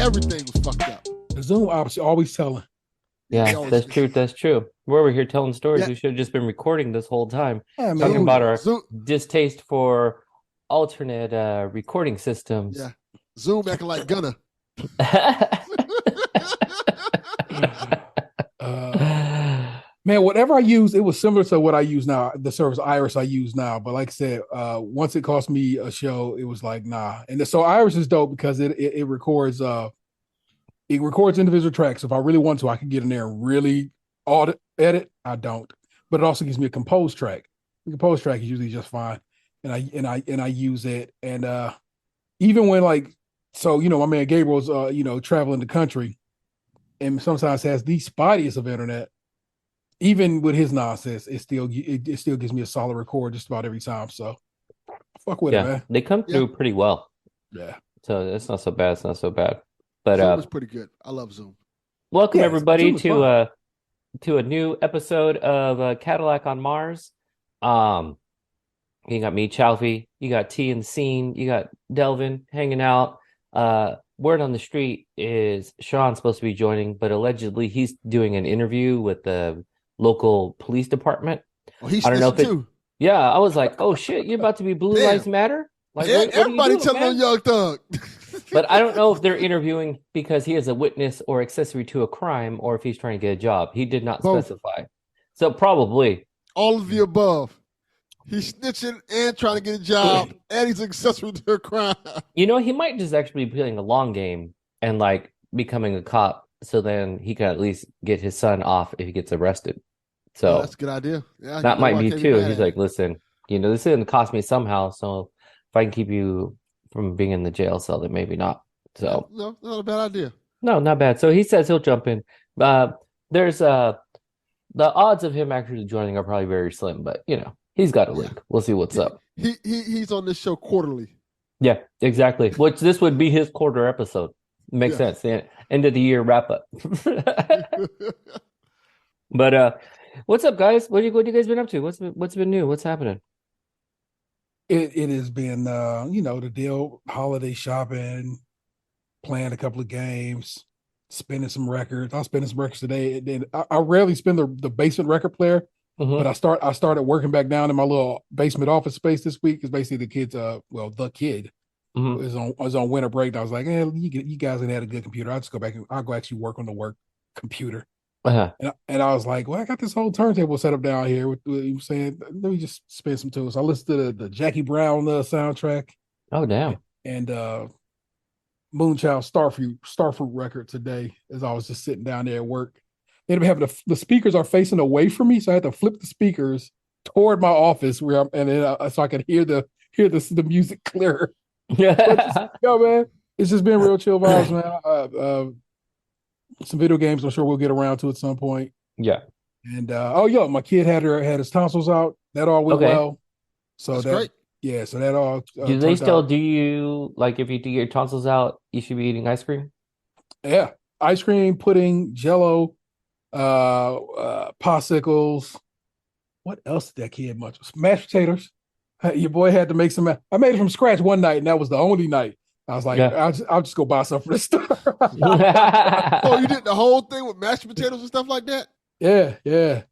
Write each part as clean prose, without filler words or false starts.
everything was fucked up. The Zoom ops always telling. Yeah, that's true. That's true. We're over here telling stories. Yeah. We should have just been recording this whole time, Yeah, talking man. about our Zoom, distaste for alternate recording systems. yeah. Zoom acting like Gunna. Man, whatever I use, it was similar to what I use now, the service Iris I use now. But like I said, once it cost me a show, it was like, nah. And so Iris is dope because it records individual tracks. If I really want to, I can get in there and really edit. I don't. But it also gives me a composed track. The composed track is usually just fine. And I use it. And even when my man Gabriel's traveling the country and sometimes has the spottiest of internet. Even with his nonsense, it still gives me a solid record just about every time. So fuck with it, man. They come through pretty well. Yeah. So it's not so bad. It's not so bad. But Zoom is pretty good. I love Zoom. Welcome everybody to a new episode of Cadillac on Mars. You got me, Chaufie. You got T in the scene. You got Delvin hanging out. Word on the street is Shaun's supposed to be joining, but allegedly he's doing an interview with the local police department. Oh, he's I don't know if too. Yeah, I was like, oh shit, you're about to be Blue Lives Matter? Like, everybody telling on Young Thug. But I don't know if they're interviewing because he is a witness or accessory to a crime or if he's trying to get a job. He did not specify. So probably. All of the above. He's snitching and trying to get a job, and he's accessory to a crime. You know, he might just actually be playing a long game and like becoming a cop. So then he can at least get his son off if he gets arrested. So that's a good idea. Yeah, that might be too. He's like, listen, this is going to cost me somehow. So if I can keep you from being in the jail cell, then maybe not. So no, not a bad idea. No, not bad. So he says he'll jump in. There's the odds of him actually joining are probably very slim, but he's got a link. We'll see what's up. He's on this show quarterly. Yeah, exactly. Which this would be his quarter episode. Makes sense. The end of the year wrap up. But what's up, guys? What you guys been up to? What's been new? What's happening? It has been the deal, holiday shopping, playing a couple of games, spinning some records. I'll spin some records today. And then I rarely spin the basement record player, but I started working back down in my little basement office space this week. Because basically the kid was on winter break. And I was like, you guys ain't had a good computer. I'll just go back and I'll go actually work on the work computer. And I was like, well, I got this whole turntable set up down here. With you saying, let me just spin some tunes. I listened to the Jackie Brown soundtrack. Oh damn! And Moonchild Starfruit record today. As I was just sitting down there at work, ended up having the speakers are facing away from me, so I had to flip the speakers toward my office so I could hear the music clearer. Man, it's just been real chill vibes, man. Some video games. I'm sure we'll get around to at some point. Yeah. And my kid had his tonsils out. That all went well. So that's great. Yeah. So that all. Do they still do you like if you do your tonsils out? You should be eating ice cream. Yeah, ice cream, pudding, Jello, popsicles. What else did that kid much? Mashed potatoes. Your boy had to make some. I made it from scratch one night, and that was the only night. I was like, I'll just go buy some from the store. Oh, you did the whole thing with mashed potatoes and stuff like that? Yeah.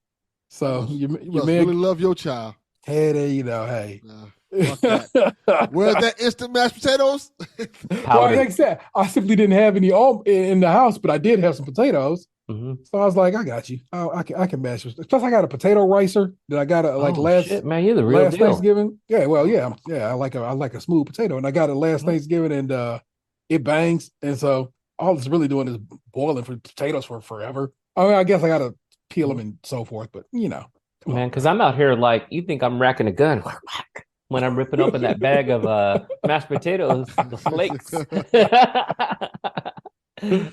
So you man really love your child. Hey, there, hey. Fuck that. Where's that instant mashed potatoes? Well, like I said, I simply didn't have any in the house, but I did have some potatoes. Mm-hmm. So I was like, I got you. I can mash this. Plus, I got a potato ricer that I got last. Shit, man, you're the real deal. Thanksgiving. Yeah, well, yeah. I like a smooth potato, and I got it last Thanksgiving, and it bangs. And so all it's really doing is boiling for potatoes for forever. I mean, I guess I got to peel them and so forth, but man, because I'm out here like you think I'm racking a gun when I'm ripping open that bag of mashed potatoes, the flakes.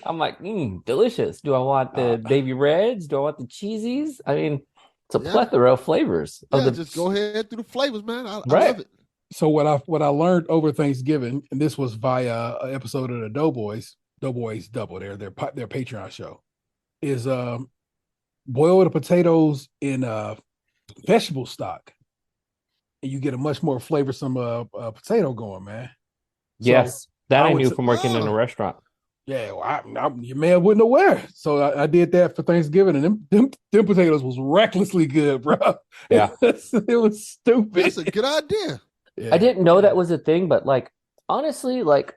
I'm like, delicious. Do I want the baby reds? Do I want the cheesies? I mean, it's a plethora of flavors. Just go ahead through the flavors, man. I love it. So what I learned over Thanksgiving, and this was via an episode of the Doughboys Double, their Patreon show, is boil the potatoes in vegetable stock, and you get a much more flavorsome potato going, man. Yes, that I knew from working in a restaurant. Yeah, well, your man wasn't aware, so I did that for Thanksgiving, and them potatoes was recklessly good, bro. Yeah. It was stupid. That's a good idea. Yeah. I didn't know that was a thing, but like honestly, like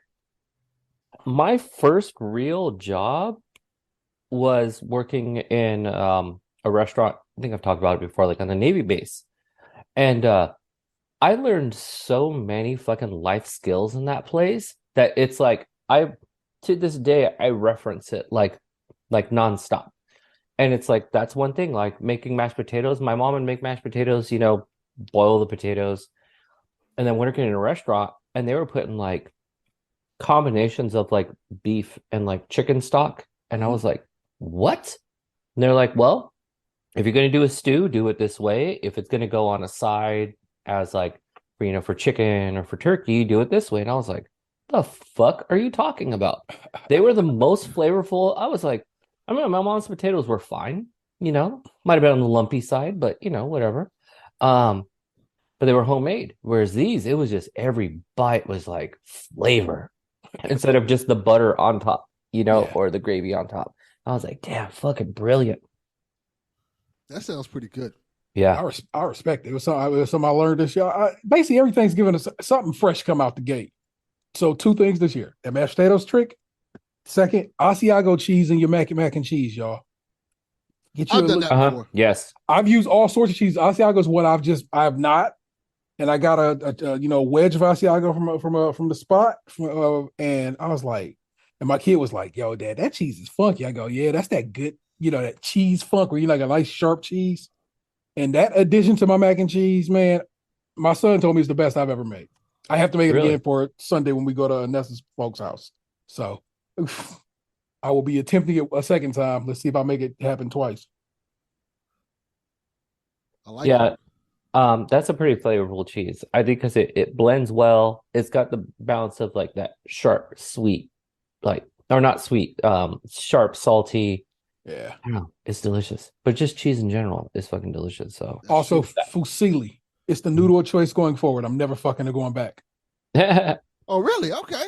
my first real job was working in a restaurant. I think I've talked about it before, like on the Navy base. And I learned so many fucking life skills in that place that it's like I to this day I reference it like nonstop. And it's like that's one thing, like making mashed potatoes. My mom would make mashed potatoes, boil the potatoes, and then working in a restaurant, and they were putting like combinations of like beef and like chicken stock. And I was like, what? And they're like, well, if you're going to do a stew, do it this way. If it's going to go on a side as like, for chicken or for turkey, do it this way. And I was like, the fuck are you talking about? They were the most flavorful. I was like, I mean, my mom's potatoes were fine, might have been on the lumpy side, but whatever. But they were homemade. Whereas these, it was just every bite was like flavor instead of just the butter on top, or the gravy on top. I was like, damn, fucking brilliant. That sounds pretty good. Yeah. I respect it. It was something I learned this year. Basically, every Thanksgiving is something fresh come out the gate. So 2 things this year: that mashed potatoes trick. Second, Asiago cheese in your mac and cheese, y'all. I've done that before. Yes. I've used all sorts of cheese. Asiago is what I have not, and I got a wedge of Asiago from the spot, and I was like, and my kid was like, "Yo, Dad, that cheese is funky." I go, "Yeah, that's that good, that cheese funk where you like a nice sharp cheese." And that addition to my mac and cheese, man, my son told me it's the best I've ever made. I have to make it again for Sunday when we go to Nessa's folks' house. So I will be attempting it a second time. Let's see if I make it happen twice. I like it. That's a pretty flavorful cheese. I think because it blends well. It's got the balance of like that sharp, sweet, or not sweet, sharp, salty. Yeah. I don't know. It's delicious. But just cheese in general is fucking delicious. So also fusilli. It's the noodle of choice going forward. I'm never fucking going back. Oh, really? Okay.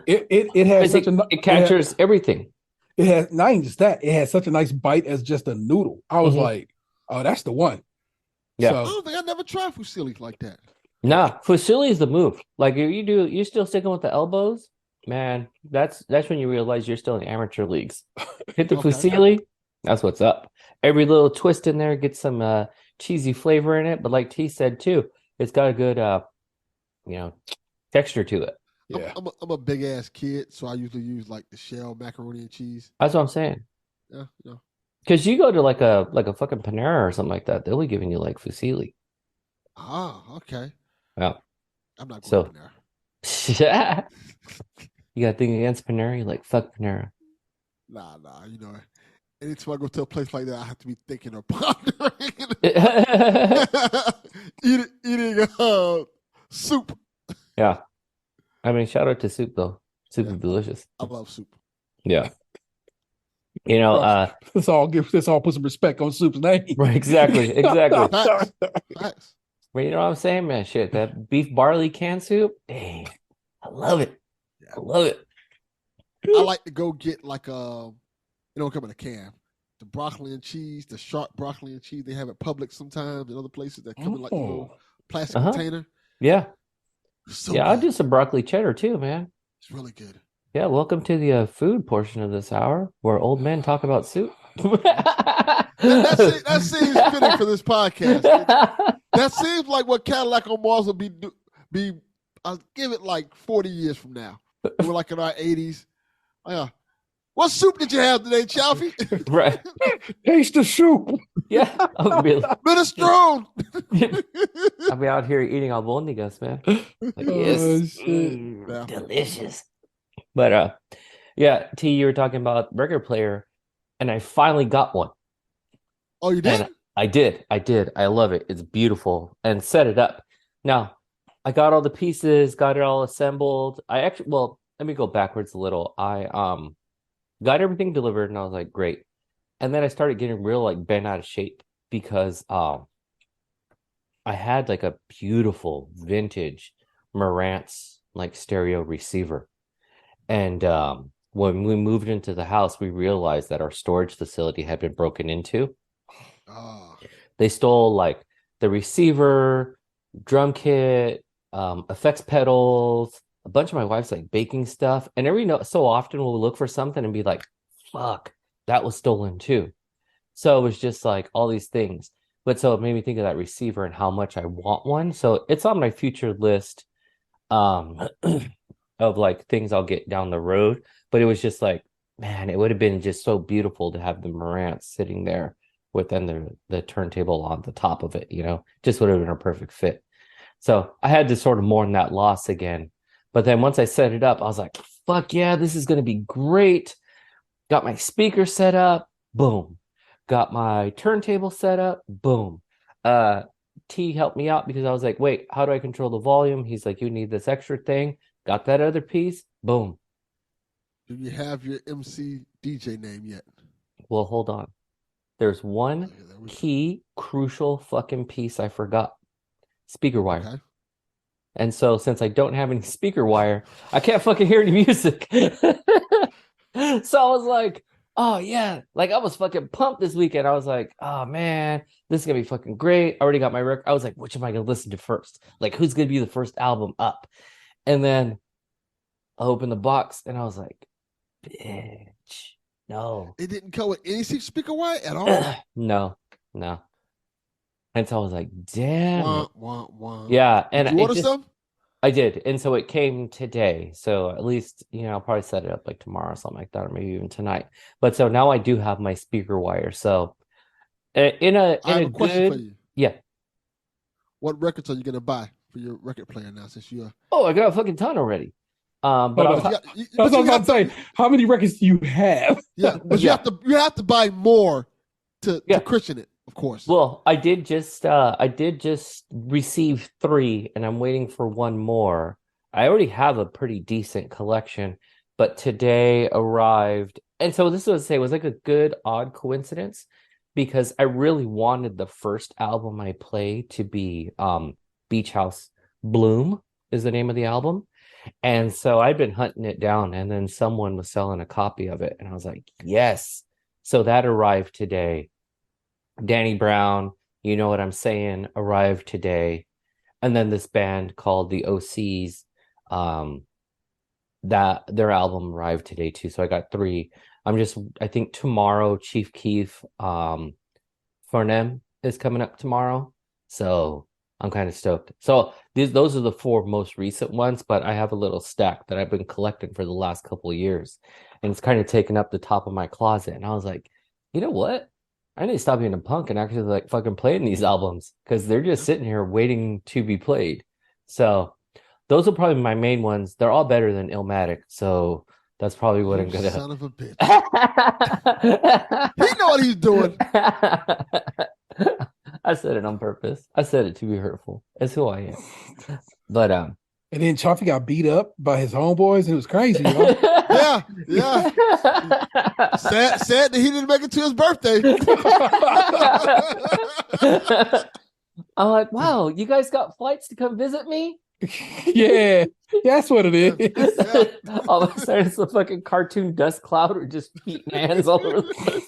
It has such it captures everything. It has not even just that. It has such a nice bite as just a noodle. I was like, oh, that's the one. Yeah. So, I don't think I never tried fusilli like that. Nah, fusilli is the move. Like if you're still sticking with the elbows, man. That's when you realize you're still in amateur leagues. Hit the fusilli, that's what's up. Every little twist in there gets some cheesy flavor in it, but like T said too, it's got a good texture to it. Yeah. I'm a big ass kid, so I usually use like the shell macaroni and cheese. That's what I'm saying. Yeah. Because you go to like a fucking Panera or something like that, they'll be giving you like fusilli. Ah, okay. Yeah. I'm not going to Panera. You got to think against Panera? You're like, fuck Panera. Nah. Anytime I go to a place like that, I have to be thinking or pondering. eating soup. Yeah. I mean, shout out to soup, though. Soup is delicious. I love soup. Yeah. Let's all put some respect on soup's name. Right, exactly. Facts. Well, you know what I'm saying, man? Shit, that beef barley canned soup, dang, I love it. I love it. I like to go get like it don't come in a can. The broccoli and cheese, the sharp broccoli and cheese they have at Publix sometimes and other places that come in like a little plastic container. Yeah. So I'll do some broccoli cheddar too, man. It's really good. Yeah, welcome to the food portion of this hour where old men talk about soup. that seems fitting for this podcast. That seems like what Cadillac on Mars will be. I'll give it like 40 years from now. We're like in our 80s. Oh, yeah. What soup did you have today, Chaufie? Right. Taste the soup. Yeah. Minestrone. I'll be out here eating albondigas, man. Like, yes. Delicious. But yeah, T, you were talking about record player, and I finally got one. Oh, you did? And I did. I love it. It's beautiful. And set it up. Now, I got all the pieces, got it all assembled. Let me go backwards a little. I got everything delivered, and I was like, great. And then I started getting real like bent out of shape because I had like a beautiful vintage Marantz like stereo receiver. And when we moved into the house, we realized that our storage facility had been broken into. Ah. They stole like the receiver, drum kit, effects pedals, a bunch of my wife's like baking stuff. And so often we'll look for something and be like, fuck, that was stolen too. So it was just like all these things. But so it made me think of that receiver and how much I want one. So it's on my future list of like things I'll get down the road. But it was just like, man, it would have been just so beautiful to have the Marantz sitting there with then the turntable on the top of it, just would have been a perfect fit. So I had to sort of mourn that loss again. But then once I set it up, I was like, fuck yeah, this is going to be great. Got my speaker set up. Boom. Got my turntable set up. Boom. T helped me out because I was like, wait, how do I control the volume? He's like, you need this extra thing. Got that other piece. Boom. Do you have your MC DJ name yet? Well, hold on. There's one key, crucial fucking piece I forgot. Speaker wire. Okay. And so since I don't have any speaker wire, I can't fucking hear any music. So I was like, oh yeah. Like I was fucking pumped this weekend. I was like, oh man, this is gonna be fucking great. I already got my record. I was like, which am I gonna listen to first? Like who's gonna be the first album up? And then I opened the box and I was like, bitch, no. It didn't come with any speaker wire at all? No. And so I was like, damn. Wah. Yeah. And did you order some? I did. And so it came today. So at least, I'll probably set it up like tomorrow or something like that, or maybe even tonight. But so now I do have my speaker wire. So I have a question for you. Yeah. What records are you going to buy for your record player now since you're... Oh, I got a fucking ton already. But I was about to say, how many records do you have? Yeah, but you have to buy more to Christian it, of course. Well, I did just receive 3, and I'm waiting for one more. I already have a pretty decent collection, but today arrived, and so this was like a good odd coincidence because I really wanted the first album I play to be Beach House Bloom is the name of the album. And so I'd been hunting it down, and then someone was selling a copy of it, and I was like, yes. So that arrived today. Danny Brown, you know what I'm saying, arrived today. And then this band called the OCs, that their album arrived today too. So I got 3. I think tomorrow Chief Keef Farnham is coming up tomorrow. So I'm kind of stoked. So those are the 4 most recent ones, but I have a little stack that I've been collecting for the last couple of years, and it's kind of taken up the top of my closet. And I was like, you know what? I need to stop being a punk and actually like fucking playing these albums because they're just sitting here waiting to be played. So those are probably my main ones. They're all better than Illmatic, so that's probably what I'm gonna. Son of a bitch! He know what he's doing. I said it on purpose. I said it to be hurtful. It's who I am. But and then Chaufie got beat up by his homeboys, and it was crazy. Yeah. Sad that he didn't make it to his birthday. I'm like, wow, you guys got flights to come visit me? Yeah, that's what it is. Yeah. All of a sudden, it's a fucking cartoon dust cloud or just feet and hands all over the place.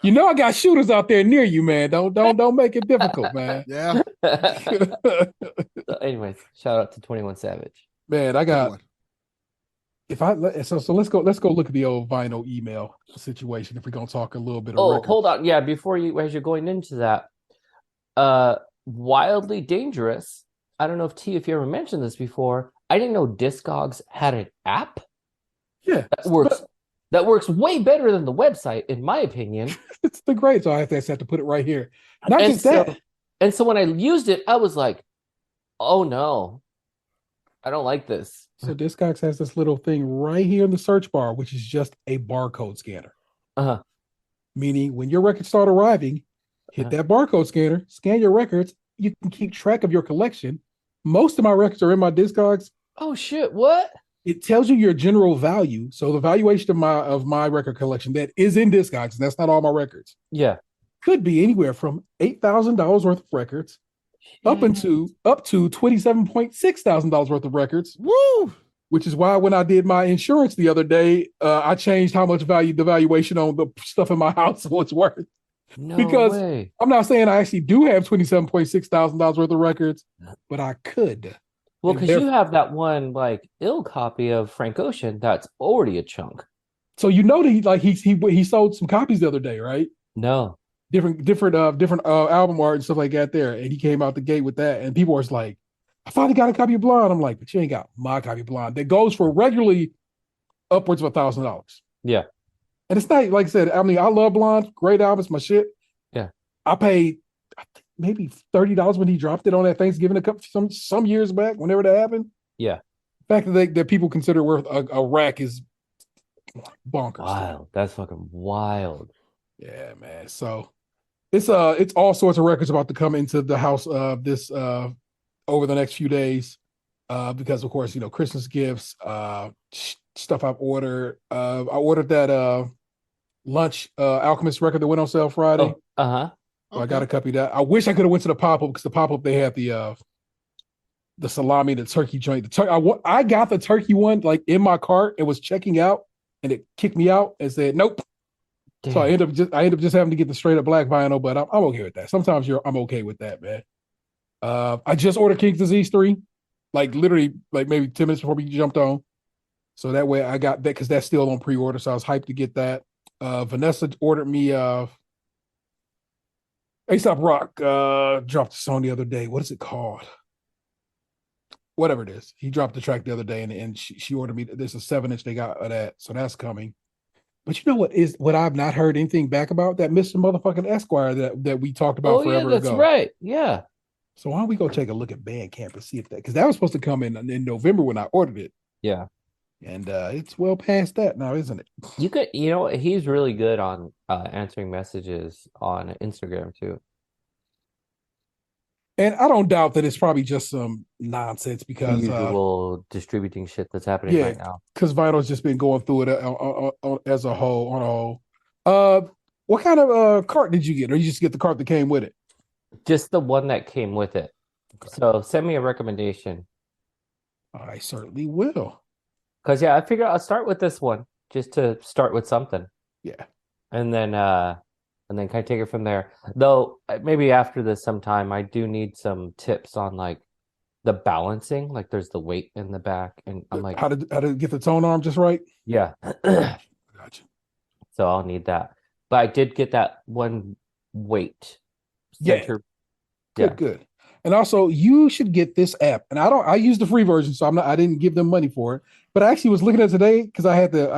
I got shooters out there near you, man. Don't make it difficult, man. Yeah. So anyways, shout out to 21 Savage. Man, I got. So let's go look at the old vinyl email situation if we're gonna talk a little bit of records. Hold on. Yeah, as you're going into that, Wildly Dangerous. I don't know if you ever mentioned this before. I didn't know Discogs had an app. Yeah. That works way better than the website, in my opinion. It's the great. So I have to put it right here. Not just that. And so when I used it, I was like, oh no, I don't like this. So Discogs has this little thing right here in the search bar, which is just a barcode scanner. Uh-huh. Meaning when your records start arriving, hit that barcode scanner, scan your records. You can keep track of your collection. Most of my records are in my Discogs. Oh shit! What? It tells you your general value. So the valuation of my record collection that is in Discogs, and that's not all my records. Yeah, could be anywhere from $8,000 worth of records up to $27,600 worth of records. Woo! which is why when I did my insurance the other day, I changed how much the valuation on the stuff in my house was worth. No Because way. I'm not saying I actually do have $27,600 worth of records, but I could. Well, And because you have that one like ill copy of Frank Ocean that's already a chunk. So that he sold some copies the other day, right? No. Different album art and stuff like that there, and he came out the gate with that, and people were like, "I finally got a copy of Blonde." I'm like, "But you ain't got my copy of Blonde." That goes for regularly upwards of $1,000. Yeah. And it's not like I said. I mean, I love Blonde, great album, it's my shit. Yeah. I paid maybe $30 when he dropped it on that Thanksgiving some years back, whenever that happened. Yeah. The fact that people consider worth a rack is bonkers. Wild. That's fucking wild. Yeah, man. So it's all sorts of records about to come into the house of this over the next few days, because of course Christmas gifts, stuff I've ordered. I ordered that Lunch Alchemist record that went on sale Friday. Oh, uh-huh. So I got a copy of that. I wish I could have went to the pop-up, because the pop-up they had the salami, the turkey joint. I got the turkey one like in my cart. It was checking out, and it kicked me out and said nope. Damn. So I end up just having to get the straight up black vinyl, but I'm okay with that. Sometimes I'm okay with that, man. I just ordered King's Disease 3, like literally like maybe 10 minutes before we jumped on. So that way I got that, because that's still on pre-order. So I was hyped to get that. Vanessa ordered me A$AP Rock dropped a song the other day. What is it called? Whatever it is. He dropped the track the other day, and she ordered me. There's a 7-inch they got of that, so that's coming. But you know what I've not heard anything back about? That Mr. Motherfucking Esquire that we talked about forever ago. That's right. Yeah. So why don't we go take a look at Bandcamp and see if because that was supposed to come in November when I ordered it. Yeah. And it's well past that now, isn't it? You could, he's really good on answering messages on Instagram too. And I don't doubt that it's probably just some nonsense, because the usual distributing shit that's happening right now. Because Vinyl's just been going through it as a whole. What kind of cart did you get, or you just get the cart that came with it? Just the one that came with it. Okay. So send me a recommendation. I certainly will. Because I figure I'll start with this one just to start with something. Yeah, and then kind of take it from there. Though maybe after this sometime, I do need some tips on like the balancing. Like there's the weight in the back, and I'm like, how to get the tone arm just right. Yeah, gotcha. So I'll need that. But I did get that one weight center. Yeah, good. And also, you should get this app. And I use the free version, so I didn't give them money for it. But I actually was looking at it today, because I had to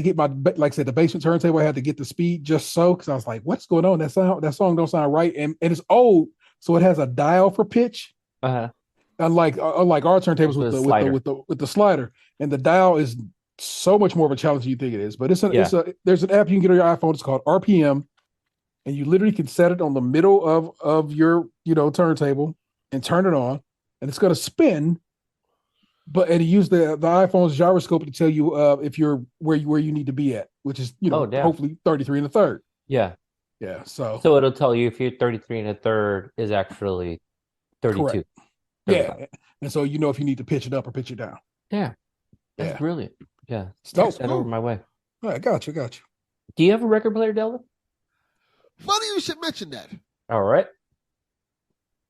get my, like I said, the basement turntable. I had to get the speed just so, because I was like, what's going on? That song don't sound right. And it's old, so it has a dial for pitch. Uh-huh. Unlike our turntables with the slider. And the dial is so much more of a challenge than you think it is. But there's an app you can get on your iPhone. It's called RPM. And you literally can set it on the middle of your turntable and turn it on, and it's going to spin. And you use the iPhone's gyroscope to tell you if you're where you need to be at, which is hopefully 33 1/3. Yeah. So it'll tell you if you're 33 1/3 is actually 32. Correct. Yeah, and so if you need to pitch it up or pitch it down. Yeah, that's brilliant. Yeah, that over my way. All right, got you. Do you have a record player, Delvin? Funny you should mention that. All right.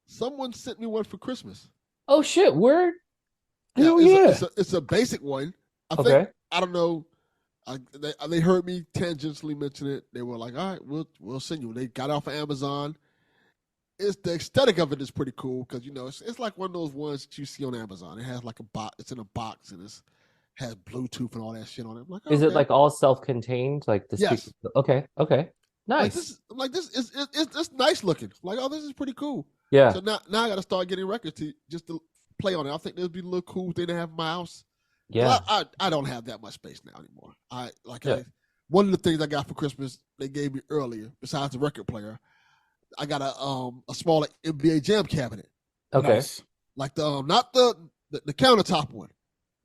Someone sent me one for Christmas. Oh shit! Word. It's a basic one. Okay. I don't know. They heard me tangentially mention it. They were like, "All right, we'll send you." They got it off of Amazon. The aesthetic of it is pretty cool, because it's like one of those ones that you see on Amazon. It has like a box. It's in a box, and has Bluetooth and all that shit on it. I'm like, is it like all self-contained? Like the yes. Speakers? Okay. Nice. It's nice looking. Like, oh, this is pretty cool. Yeah. So now I got to start getting records just to play on it. I think this would be a little cool thing to have in my house. Yeah. I don't have that much space now anymore. One of the things I got for Christmas they gave me earlier, besides the record player, I got a smaller NBA Jam cabinet. Okay. Nice. Like not the countertop one.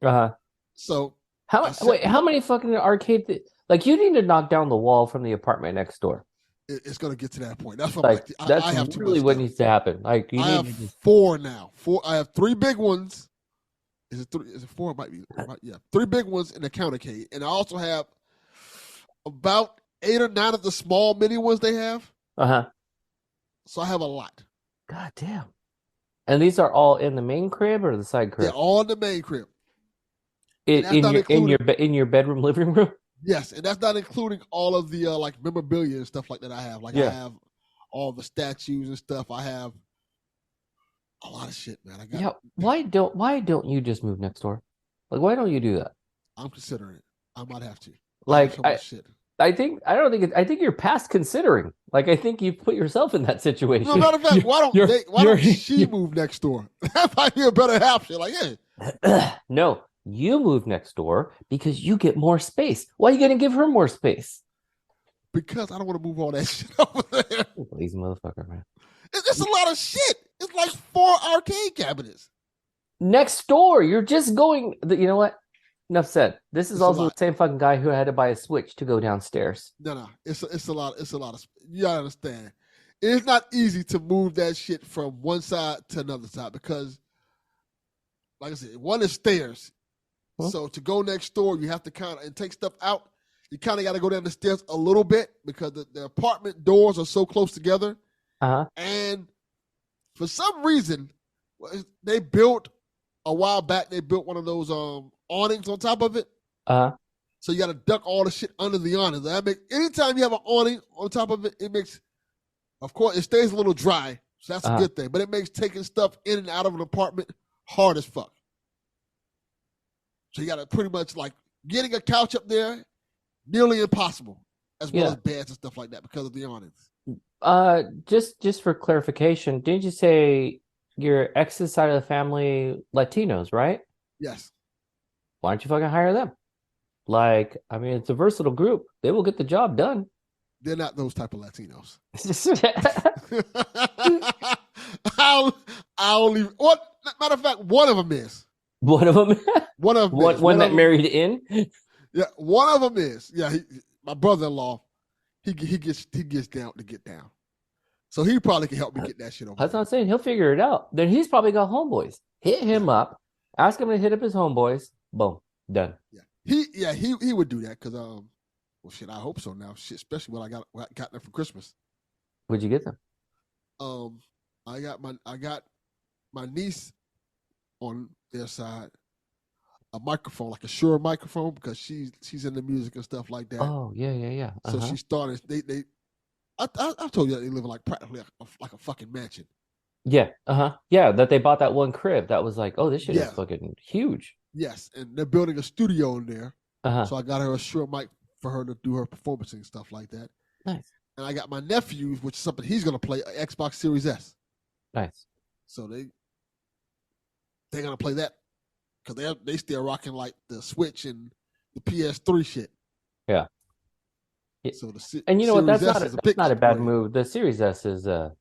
Uh-huh. So how many fucking arcade like you need to knock down the wall from the apartment next door. It's going to get to that point. That's what that's I have really what needs to happen. Like I have 4 now. I have 3 big ones, Is it 3? Is it 4? Yeah, 3 big ones in the countercade, and I also have about 8 or 9 of the small mini ones they have. So I have a lot. God damn. And these are all in the main crib or the side crib? Yeah, all in the main crib. In your bedroom, living room? Yes, and that's not including all of the like memorabilia and stuff like that I have. Like I have all the statues and stuff. I have a lot of shit, man. Why don't you just move next door? Like, why don't you do that? I'm considering it. I might have to. Like, I think you're past considering. Like, I think you put yourself in that situation. No, matter of fact, why don't she move next door? That might be a better option. Like, yeah. No, you move next door because you get more space. Why are you going to give her more space? Because I don't want to move all that shit over there. Lazy motherfucker, man. It's a lot of shit. It's like 4 arcade cabinets. Next door, you're just going. You know what? Enough said. This is also the same fucking guy who had to buy a Switch to go downstairs. No. It's a lot. It's a lot of. You gotta understand. It's not easy to move that shit from one side to another side because, like I said, one is stairs. So to go next door, you have to kind of and take stuff out. You kind of got to go down the stairs a little bit because the apartment doors are so close together. And for some reason, they built a while back. They built one of those awnings on top of it. So you got to duck all the shit under the awning. Anytime you have an awning on top of it, it makes, of course, it stays a little dry. So that's a good thing. But it makes taking stuff in and out of an apartment hard as fuck. So you got to pretty much like getting a couch up there, nearly impossible, as well as beds and stuff like that because of the awnings. Just for clarification, didn't you say your ex's side of the family Latinos, right? Yes. Why don't you fucking hire them? Like, I mean, it's a versatile group. They will get the job done. They're not those type of Latinos. Matter of fact, one of them is. One of them? One of them is. One that married in? Yeah, one of them is. Yeah, my brother-in-law, he gets down to get down. So he probably can help me get that shit over. That's what I'm saying. He'll figure it out. Then he's probably got homeboys. Hit him up. Ask him to hit up his homeboys. Boom. Done. Yeah. He would do that because well shit, I hope so now. Shit, especially when I got them for Christmas. What'd you get them? I got my niece on their side a microphone, like a Shure microphone, because she's into music and stuff like that. Oh yeah. So she started. I told you that they live in like practically like a fucking mansion. Yeah. Yeah, that they bought that one crib that was like, oh, this shit is fucking huge. Yes, and they're building a studio in there. So I got her a Shure mic for her to do her performance and stuff like that. Nice. And I got my nephew's, which is something he's gonna play, Xbox Series S. Nice. So they're gonna play that because they still rocking like the Switch and the PS3 shit. Yeah. So and you know what? That's not a bad move. The Series S is I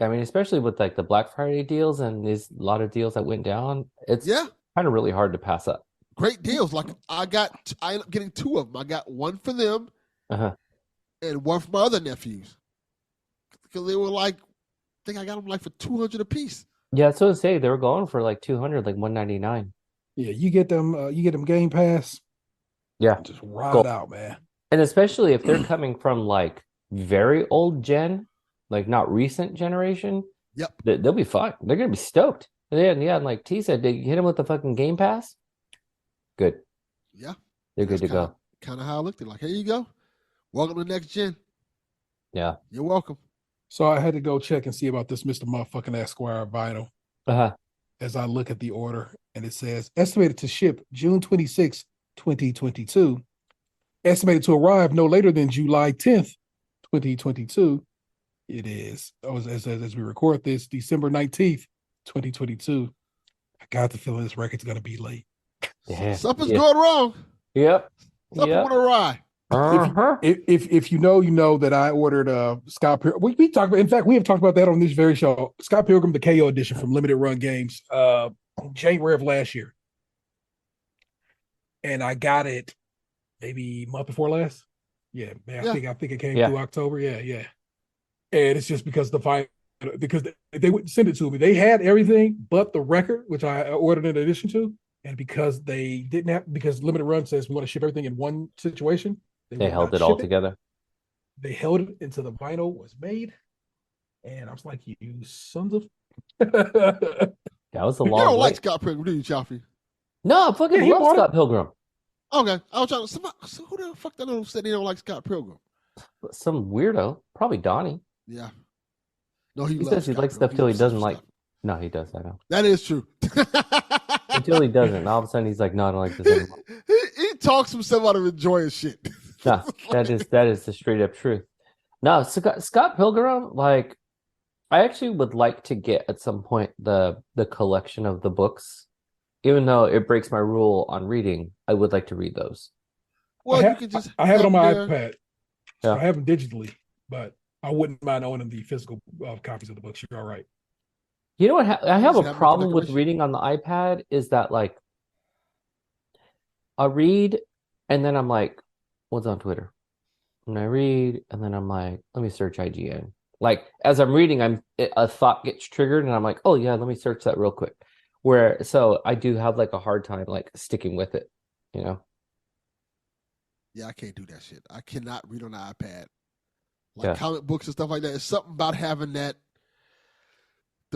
mean, especially with like the Black Friday deals and a lot of deals that went down, it's kind of really hard to pass up. Great deals. Like I ended up getting 2 of them. I got one for them and one for my other nephews. Because they were like, I think I got them like for $200 a piece. Yeah, that's what I say. They were going for like $200, like $199. Yeah, you get them Game Pass. Yeah. Just ride out, man. And especially if they're coming from like very old gen, like not recent generation. Yep. They'll be fine. They're gonna be stoked. And like T said, they hit them with the fucking Game Pass. Good. Yeah. They're good to go. Kind of how I looked at it. Like, here you go. Welcome to next gen. Yeah. You're welcome. So I had to go check and see about this Mr. Motherfucking Esquire vinyl. As I look at the order, and it says estimated to ship June 26, 2022. Estimated to arrive no later than July 10th, 2022. It is, as we record this, December 19th, 2022. I got the feeling this record's going to be late. Yeah. Something's going wrong. Yep. Something went awry. If you know that I ordered Scott Pilgrim. We talked about, in fact, we have talked about that on this very show. Scott Pilgrim, the KO edition from Limited Run Games, January of last year. And I got it maybe a month before last. Yeah, man, I think it came through October. Yeah. And it's just because the vinyl because they wouldn't send it to me. They had everything but the record, which I ordered in addition to. And because they didn't have, because limited run says we want to ship everything in one situation, They held it all together. They held it until the vinyl was made. And I was like, you sons of. That was a long You don't wait. like Scott Pilgrim, do you, Chaufie? No, I fucking love Scott Pilgrim. Okay. I was trying to, so who the fuck that little said he don't like Scott Pilgrim? Some weirdo. Probably Donnie. Yeah. No, he says he likes stuff till he doesn't like. No, he does. I know. That is true. Until he doesn't. And all of a sudden he's like, no, I don't like this anymore. He talks himself out of enjoying shit. No, that is the straight up truth. No, Scott Pilgrim, like, I actually would like to get at some point the collection of the books. Even though it breaks my rule on reading, I would like to read those. Well, I have it on my iPad. So I have them digitally, but I wouldn't mind owning the physical copies of the books. You're all right. You know what? I have a problem with reading on the iPad is that, like, I read and then I'm like, what's on Twitter? And I read and then I'm like, let me search IGN. Like, as I'm reading, a thought gets triggered and I'm like, oh yeah, let me search that real quick. So I do have like a hard time like sticking with it, you know? Yeah, I can't do that shit. I cannot read on the iPad. Like comic books and stuff like that. It's something about having the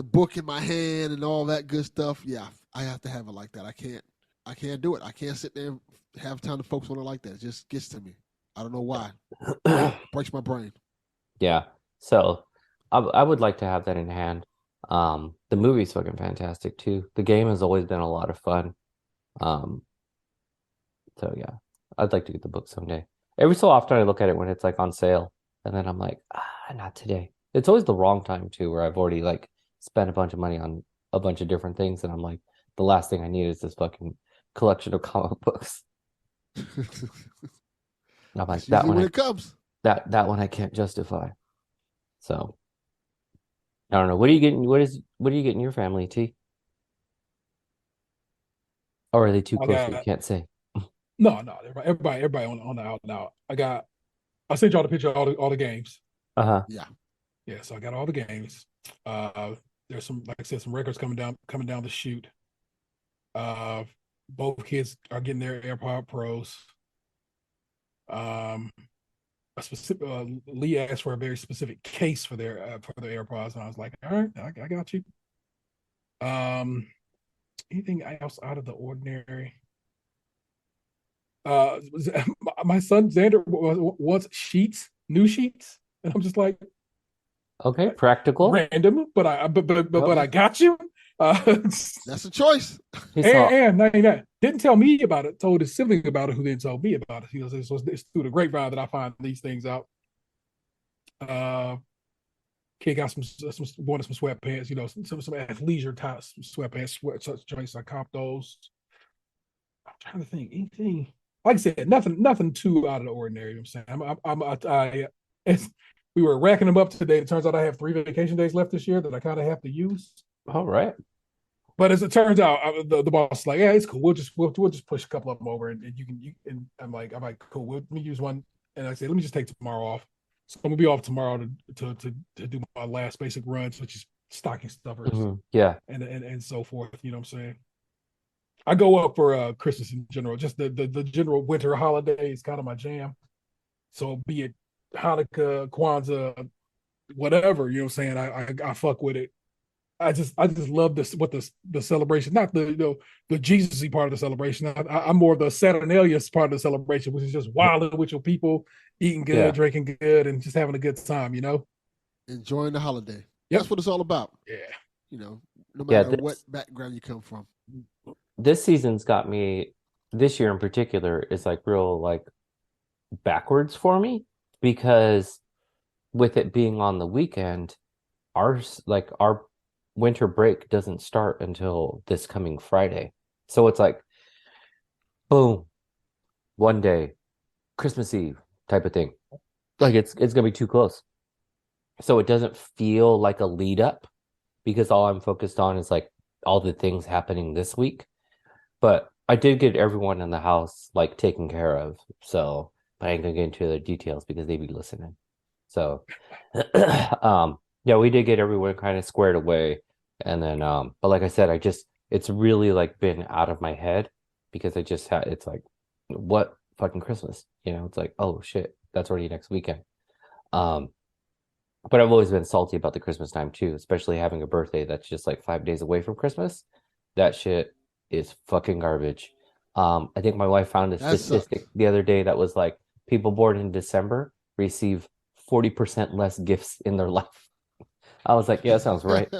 book in my hand and all that good stuff. Yeah, I have to have it like that. I can't do it. I can't sit there and have time to focus on it like that. It just gets to me. I don't know why. It breaks my brain. Yeah. So I would like to have that in hand. The movie's fucking fantastic too. The game has always been a lot of fun. So yeah, I'd like to get the book someday. Every so often I look at it when it's like on sale, and then I'm like, not today. It's always the wrong time too, where I've already like spent a bunch of money on a bunch of different things, and I'm like, the last thing I need is this fucking collection of comic books. And I'm like, that one, when it comes, that one I can't justify. So I don't know. What are you getting? What are you getting your family, T? Or are they too close? You can't say. No. Everybody on the out and out. I sent y'all the picture of all the games. Yeah. So I got all the games. There's some, like I said, some records coming down the chute. Both kids are getting their AirPod Pros. A specific Lee asked for a very specific case for their AirPods, and I was like, all right, I got you. Anything else out of the ordinary? My son Xander wants new sheets, and I'm just like, okay, practical, random, but I got you. That's a choice. And didn't tell me about it. Told his sibling about it, who then told me about it. It's through the grapevine that I find these things out. Kid got some sweatpants, some athleisure type sweatpants, such choice. I copped those. I'm trying to think anything. Like I said, nothing too out of the ordinary. You know what I'm saying, we were racking them up today. It turns out I have 3 vacation days left this year that I kind of have to use. All right. But as it turns out, the boss is like, yeah, it's cool. We'll just push a couple of them over, and and I'm like, cool. Let me use one, and I say, let me just take tomorrow off. So I'm gonna be off tomorrow to do my last basic runs, which is stocking stuffers, and so forth. You know what I'm saying? I go up for Christmas in general. Just the general winter holiday is kind of my jam. So be it Hanukkah, Kwanzaa, whatever, you know what I'm saying? I fuck with it. I just love the celebration, not the Jesus-y part of the celebration. I'm more the Saturnalia part of the celebration, which is just wilding with your people, eating good, drinking good, and just having a good time, enjoying the holiday. Yep. That's what it's all about. Yeah, no matter what background you come from. This season's got me. This year in particular is like real like backwards for me, because with it being on the weekend, our winter break doesn't start until this coming Friday. So it's like, boom, one day, Christmas Eve type of thing. Like it's gonna be too close. So it doesn't feel like a lead up, because all I'm focused on is like all the things happening this week. But I did get everyone in the house like taken care of. So I ain't gonna get into the details because they be listening. So Yeah, we did get everyone kind of squared away. And then but like I said, it's really like been out of my head because I just had it's like what fucking Christmas? It's like, oh shit, that's already next weekend. Um but I've always been salty about the Christmas time too, especially having a birthday that's just like 5 days away from Christmas. That shit is fucking garbage. I think my wife found a That sucks. statistic the other day that was like people born in December receive 40% less gifts in their life. I was like, yeah, that sounds right.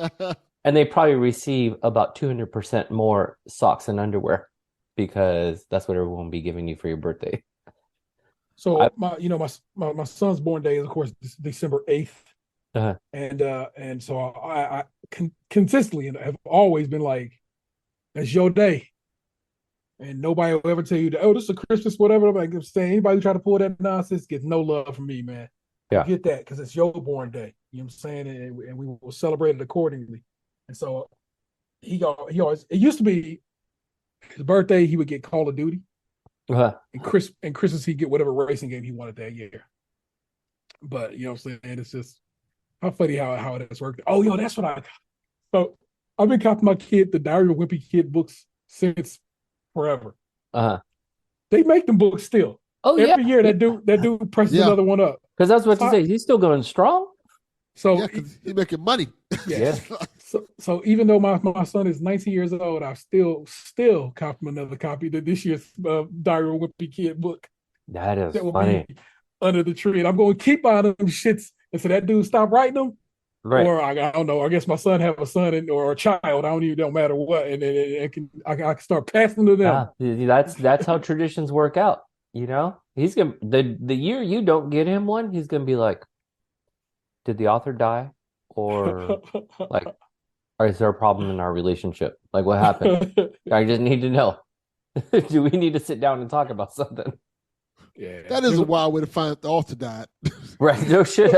And they probably receive about 200% more socks and underwear because that's what everyone will be giving you for your birthday. So my son's born day is of course December 8th. Uh, And so I consistently have always been like, that's your day. And nobody will ever tell you that, oh, this is a Christmas, whatever. I'm saying anybody who try to pull that nonsense gets no love from me, man. yeah. Get that because it's your born day. You know what I'm saying? And we will celebrate it accordingly. And so he always, it used to be his birthday, he would get Call of Duty. And Christmas he'd get whatever racing game he wanted that year. But you know what I'm saying? It's just how funny how it has worked. Oh, that's what so I've been copying my kid the Diary of a Wimpy Kid books since forever. They make them books still. Oh, every year that dude presses another one up. Because that's what you say. He's still going strong. So yeah, because he's making money. Yeah. So even though my son is 19 years old, I still copy him another copy of this year's Diary of a Wimpy Kid book. That is will funny. Be under the tree, and I'm going to keep buying them shits until that dude stop writing them. Right. Or I don't know. I guess my son have a son or a child. Don't matter what, and I can start passing to them. That's how traditions work out. He's gonna the year you don't get him one, he's gonna be like, did the author die, or like, or is there a problem in our relationship? Like, what happened? I just need to know. Do we need to sit down and talk about something? Yeah, that is a wild way to find out the author died. Right? No shit.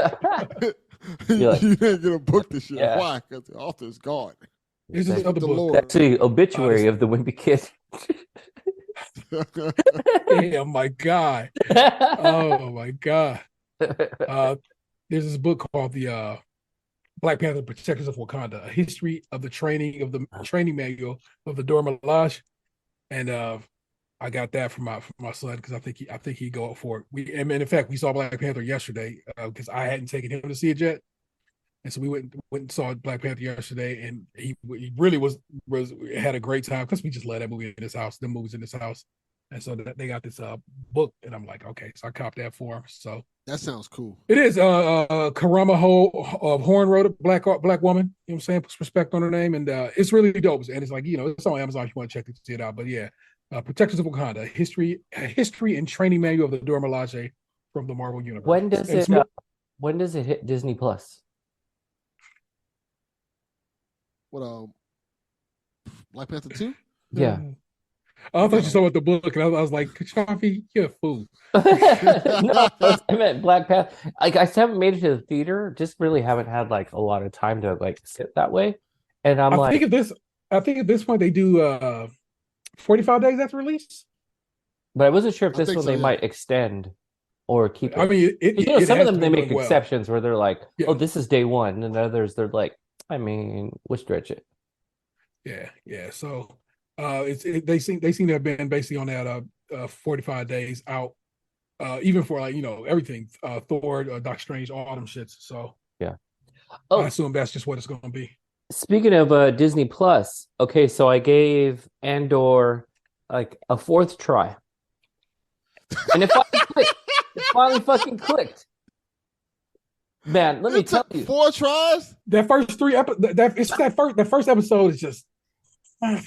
You didn't get a book this year. Yeah. Why? Because the author is gone. This is another book. That's the obituary of the Wimpy Kid. Oh my god! Oh my god! There's this book called the Black Panther: Protectors of Wakanda: A History of the Training Manual of the Dora Milaje, and I got that from my son because I think he'd go up for it. In fact, we saw Black Panther yesterday because I hadn't taken him to see it yet, and so we went and saw Black Panther yesterday, and he really had a great time because we just love that movie in this house, them movies in this house, and so they got this book, and I'm like, okay, so I copped that for him. So that sounds cool. It is. Karama Horn wrote it, black woman. You know what I'm saying? Puts respect on her name, and it's really dope. And it's like it's on Amazon if you want to check it out. But yeah. Protectors of Wakanda: a history and training manual of the Dora Milaje from the Marvel Universe. When does it hit Disney Plus? What Black Panther 2? Yeah. I thought you saw the book, and I was like, Chaufie, you're a fool. No, I meant Black Panther. Like, I haven't made it to the theater. Just really haven't had like a lot of time to like sit that way. And I think at this point they do 45 days after release. But I wasn't sure if this one they might extend or keep it. I mean, some of them they make exceptions where they're like, oh, this is day one, and others they're like, I mean, we'll stretch it. Yeah. So they seem to have been basically on that 45 days out, even for like everything, Thor, Doctor Strange, all them shits. So yeah, I assume that's just what it's going to be. Speaking of Disney Plus, okay, so I gave Andor like a fourth try, and it finally clicked. It finally fucking clicked. Man, let me tell you, 4 tries. That first 3 episodes. That first episode is just, and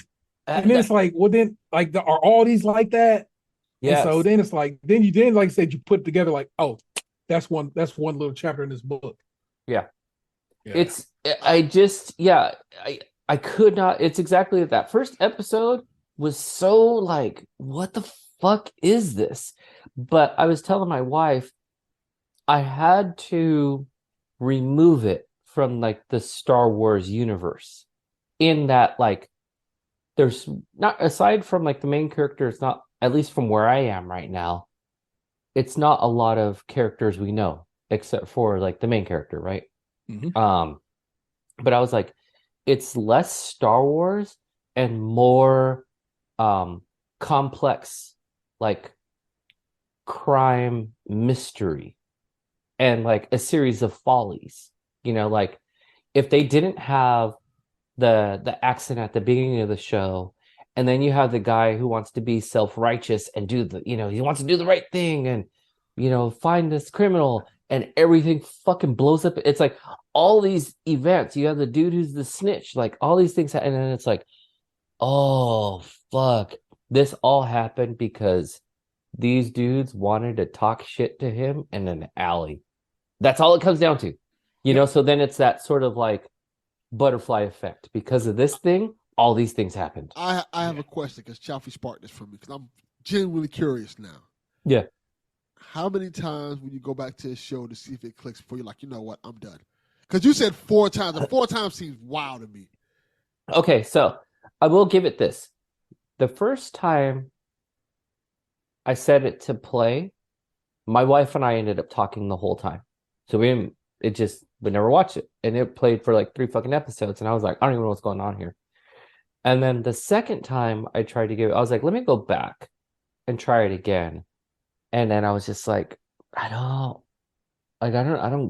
then it's like, well, then like are all these like that? Yeah. So then it's like, then like I said, you put it together like, oh, that's one little chapter in this book. Yeah. I could not. It's exactly that first episode was so like, what the fuck is this? But I was telling my wife, I had to remove it from like the Star Wars universe in that like, there's not, aside from like the main character, it's not, at least from where I am right now, it's not a lot of characters we know except for like the main character, right? Mm-hmm. But I was like, it's less Star Wars and more complex, like crime mystery and like a series of follies. Like if they didn't have the accent at the beginning of the show, and then you have the guy who wants to be self-righteous and do he wants to do the right thing and find this criminal, and everything fucking blows up. It's like all these events. You have the dude who's the snitch, like all these things, and then it's like, oh fuck, this all happened because these dudes wanted to talk shit to him in an alley. That's all it comes down to. So then it's that sort of like butterfly effect. Because of this thing, all these things happened. I have a question because Chaufie sparked this for me because I'm genuinely curious now. Yeah. How many times will you go back to a show to see if it clicks before you're like, you know what, I'm done? Because you said 4 times, and 4 times seems wild to me. Okay, so I will give it this. The first time I set it to play, my wife and I ended up talking the whole time. So we never watched it. And it played for like 3 fucking episodes. And I was like, I don't even know what's going on here. And then the second time I tried to give it, I was like, let me go back and try it again. And then I was just like, I don't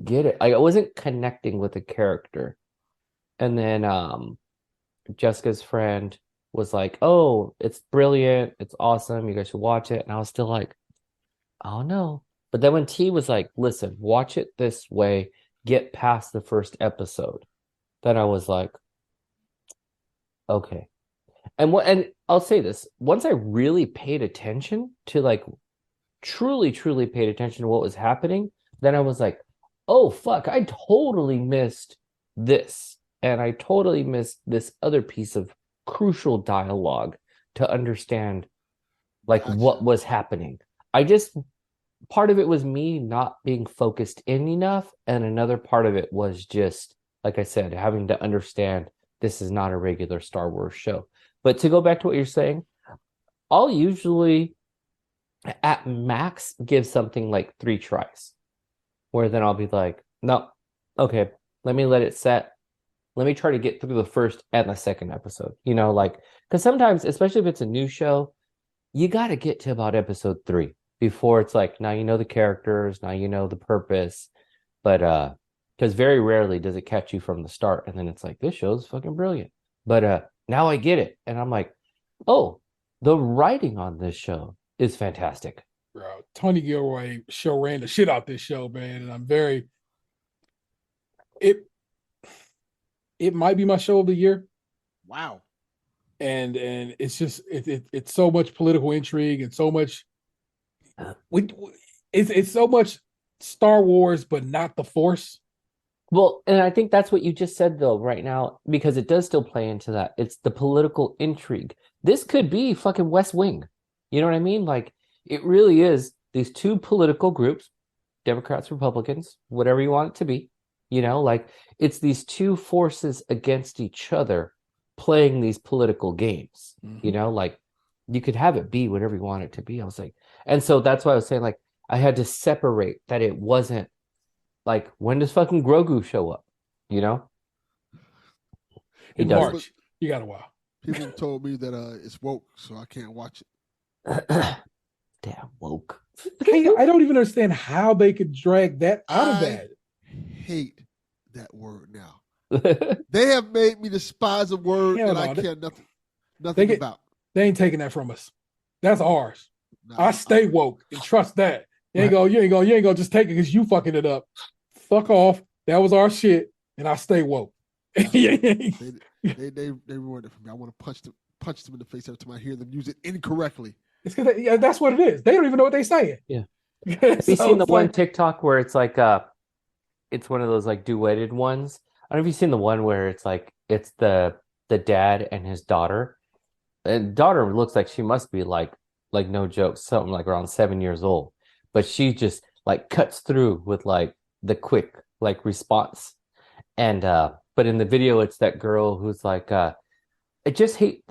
get it. Like I wasn't connecting with the character. And then Jessica's friend was like, oh, it's brilliant. It's awesome. You guys should watch it. And I was still like, oh no. But then when T was like, listen, watch it this way, get past the first episode. Then I was like, okay. And I'll say this, once I really paid attention to like truly paid attention to what was happening, then I was like, oh fuck, I totally missed this. And I totally missed this other piece of crucial dialogue to understand like what was happening. Part of it was me not being focused in enough, and another part of it was just, like I said, having to understand this is not a regular Star Wars show. But to go back to what you're saying, I'll usually at max give something like 3 tries, where then I'll be like, no, okay, let me let it set. Let me try to get through the first and the second episode, like, because sometimes, especially if it's a new show, you got to get to about episode 3 before it's like, now you know the characters, now you know the purpose. But because very rarely does it catch you from the start, and then it's like, this show's fucking brilliant. But now I get it, and I'm like, oh, the writing on this show is fantastic. Bro, Tony Gilroy show ran the shit out this show, man, and I'm very. It might be my show of the year. Wow. And it's just it's so much political intrigue and so much. It's so much Star Wars, but not the Force. Well, and I think that's what you just said, though, right now, because it does still play into that. It's the political intrigue. This could be fucking West Wing. You know what I mean? Like, it really is these 2 political groups, Democrats, Republicans, whatever you want it to be. Like, it's these 2 forces against each other playing these political games. Mm-hmm. Like, you could have it be whatever you want it to be. I was like, and so that's why I was saying, like, I had to separate that it wasn't like, when does fucking Grogu show up? In March. You got a while. People told me that it's woke, so I can't watch it. Damn woke. I don't even understand how they could drag that out of that. Hate that word now. They have made me despise a word that I care nothing about. They ain't taking that from us. That's ours. I stay woke and trust that. You ain't gonna just take it because you fucking it up. Fuck off. That was our shit, and I stay woke. They ruined it for me. I want to punch them in the face every time I hear them use it incorrectly. It's because that's what it is. They don't even know what they're saying. Yeah. Have you seen the one TikTok where it's like it's one of those like duetted ones? I don't know if you've seen the one where it's like it's the dad and his daughter. And daughter looks like she must be like no joke, something like around 7 years old. But she just like cuts through with like the quick like response. And but in the video it's that girl who's like I just hate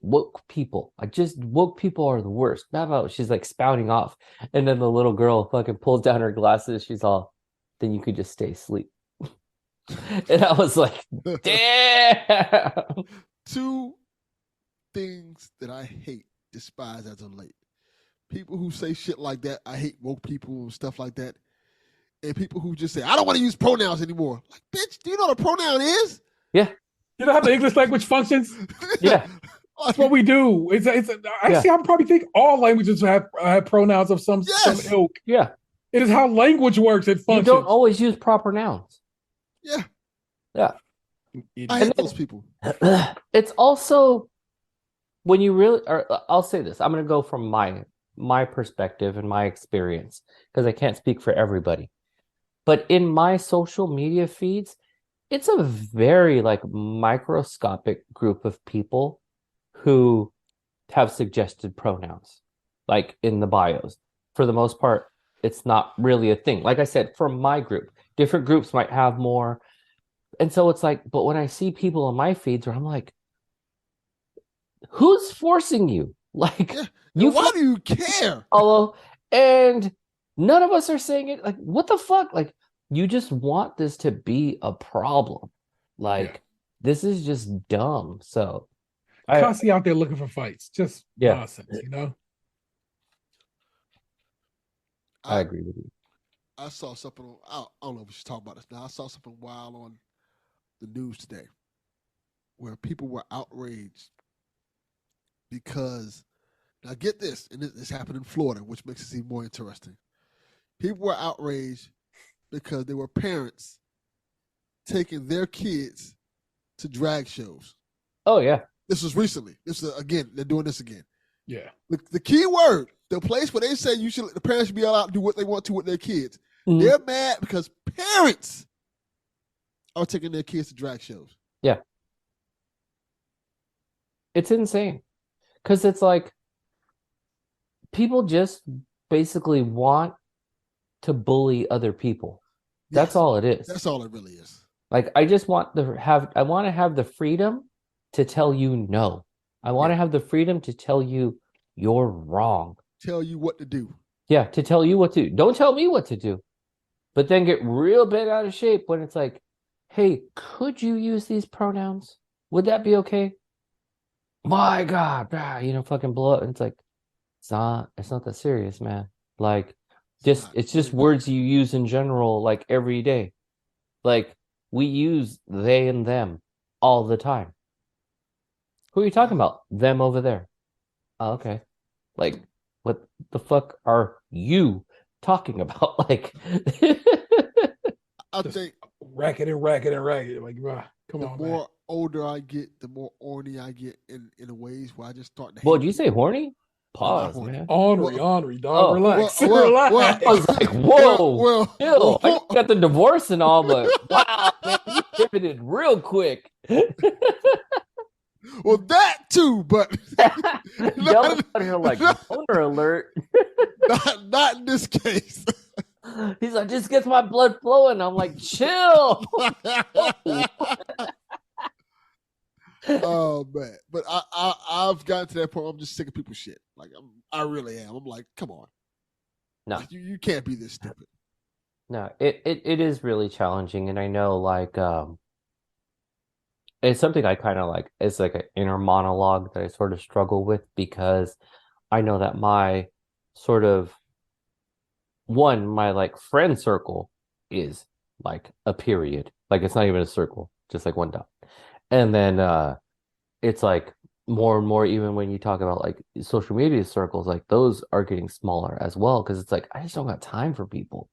woke people. Woke people are the worst. She's like spouting off. And then the little girl fucking pulls down her glasses. She's all, then you could just stay asleep. And I was like, damn. Two things that I hate, despise as of late. People who say shit like that. I hate woke people and stuff like that. And people who just say, I don't want to use pronouns anymore. Like, bitch, do you know what a pronoun is? Yeah. You know how the English language functions? Yeah. That's what we do. Actually, I probably think all languages have pronouns of some ilk. Yeah. It is how language works. It functions. You don't always use proper nouns. Yeah. Yeah. I hate those people. It's also when you really, or I'll say this, I'm going to go from my perspective and my experience because I can't speak for everybody. But in my social media feeds, it's a very like microscopic group of people who have suggested pronouns, like in the bios. For the most part, it's not really a thing. Like I said, from my group, different groups might have more. And so it's like, but when I see people on my feeds where I'm like, who's forcing you? Like, why do you care? Although, and none of us are saying it. Like, what the fuck? Like, you just want this to be a problem. Like, this is just dumb. So, constantly out there looking for fights. Just nonsense, you know? I agree with you. I saw something on, I don't know if we should talk about this now. I saw something wild on the news today where people were outraged because, now get this, and this happened in Florida, which makes it even more interesting. People were outraged because there were parents taking their kids to drag shows. Oh, yeah. This was recently. This is, again, they're doing this again. Yeah. The key word, the place where they say the parents should be allowed to do what they want to with their kids. Mm-hmm. They're mad because parents are taking their kids to drag shows. Yeah. It's insane. Because it's like, people just basically want to bully other people. That's all it is. That's all it really is. Like, I just want to have the freedom to tell you no. I want to have the freedom to tell you you're wrong. Tell you what to do. Yeah, to tell you what to do. Don't tell me what to do. But then get real bent out of shape when it's like, hey, could you use these pronouns? Would that be okay? My God, fucking blow up. And it's like, it's not that serious, man. Like, it's just words you use in general, like every day. Like, we use they and them all the time. Who are you talking about? Them over there. Oh, okay. Like, what the fuck are you talking about? Like, I think racket. Like, come on. The more older I get, the more orny I get in ways where I just start to hate. Well, did you say horny? Pause, man. Ornery, dog. Relax. Relax. I was like, whoa. Chill. I got the divorce and all, but wow, man, you pivoted real quick. Well, that too, but Delvin out here like boner alert. not in this case. He's like, just gets my blood flowing. I'm like, chill. Oh man, but I've gotten to that point. I'm just sick of people's shit. Like I really am. I'm like, come on. No, like, you can't be this stupid. No, it is really challenging, and I know like it's something I kind of like. It's like an inner monologue that I sort of struggle with because I know that my sort of my like friend circle is like a period. Like it's not even a circle, just like one dot. And then it's like more and more, even when you talk about like social media circles, like those are getting smaller as well. Cause it's like, I just don't got time for people.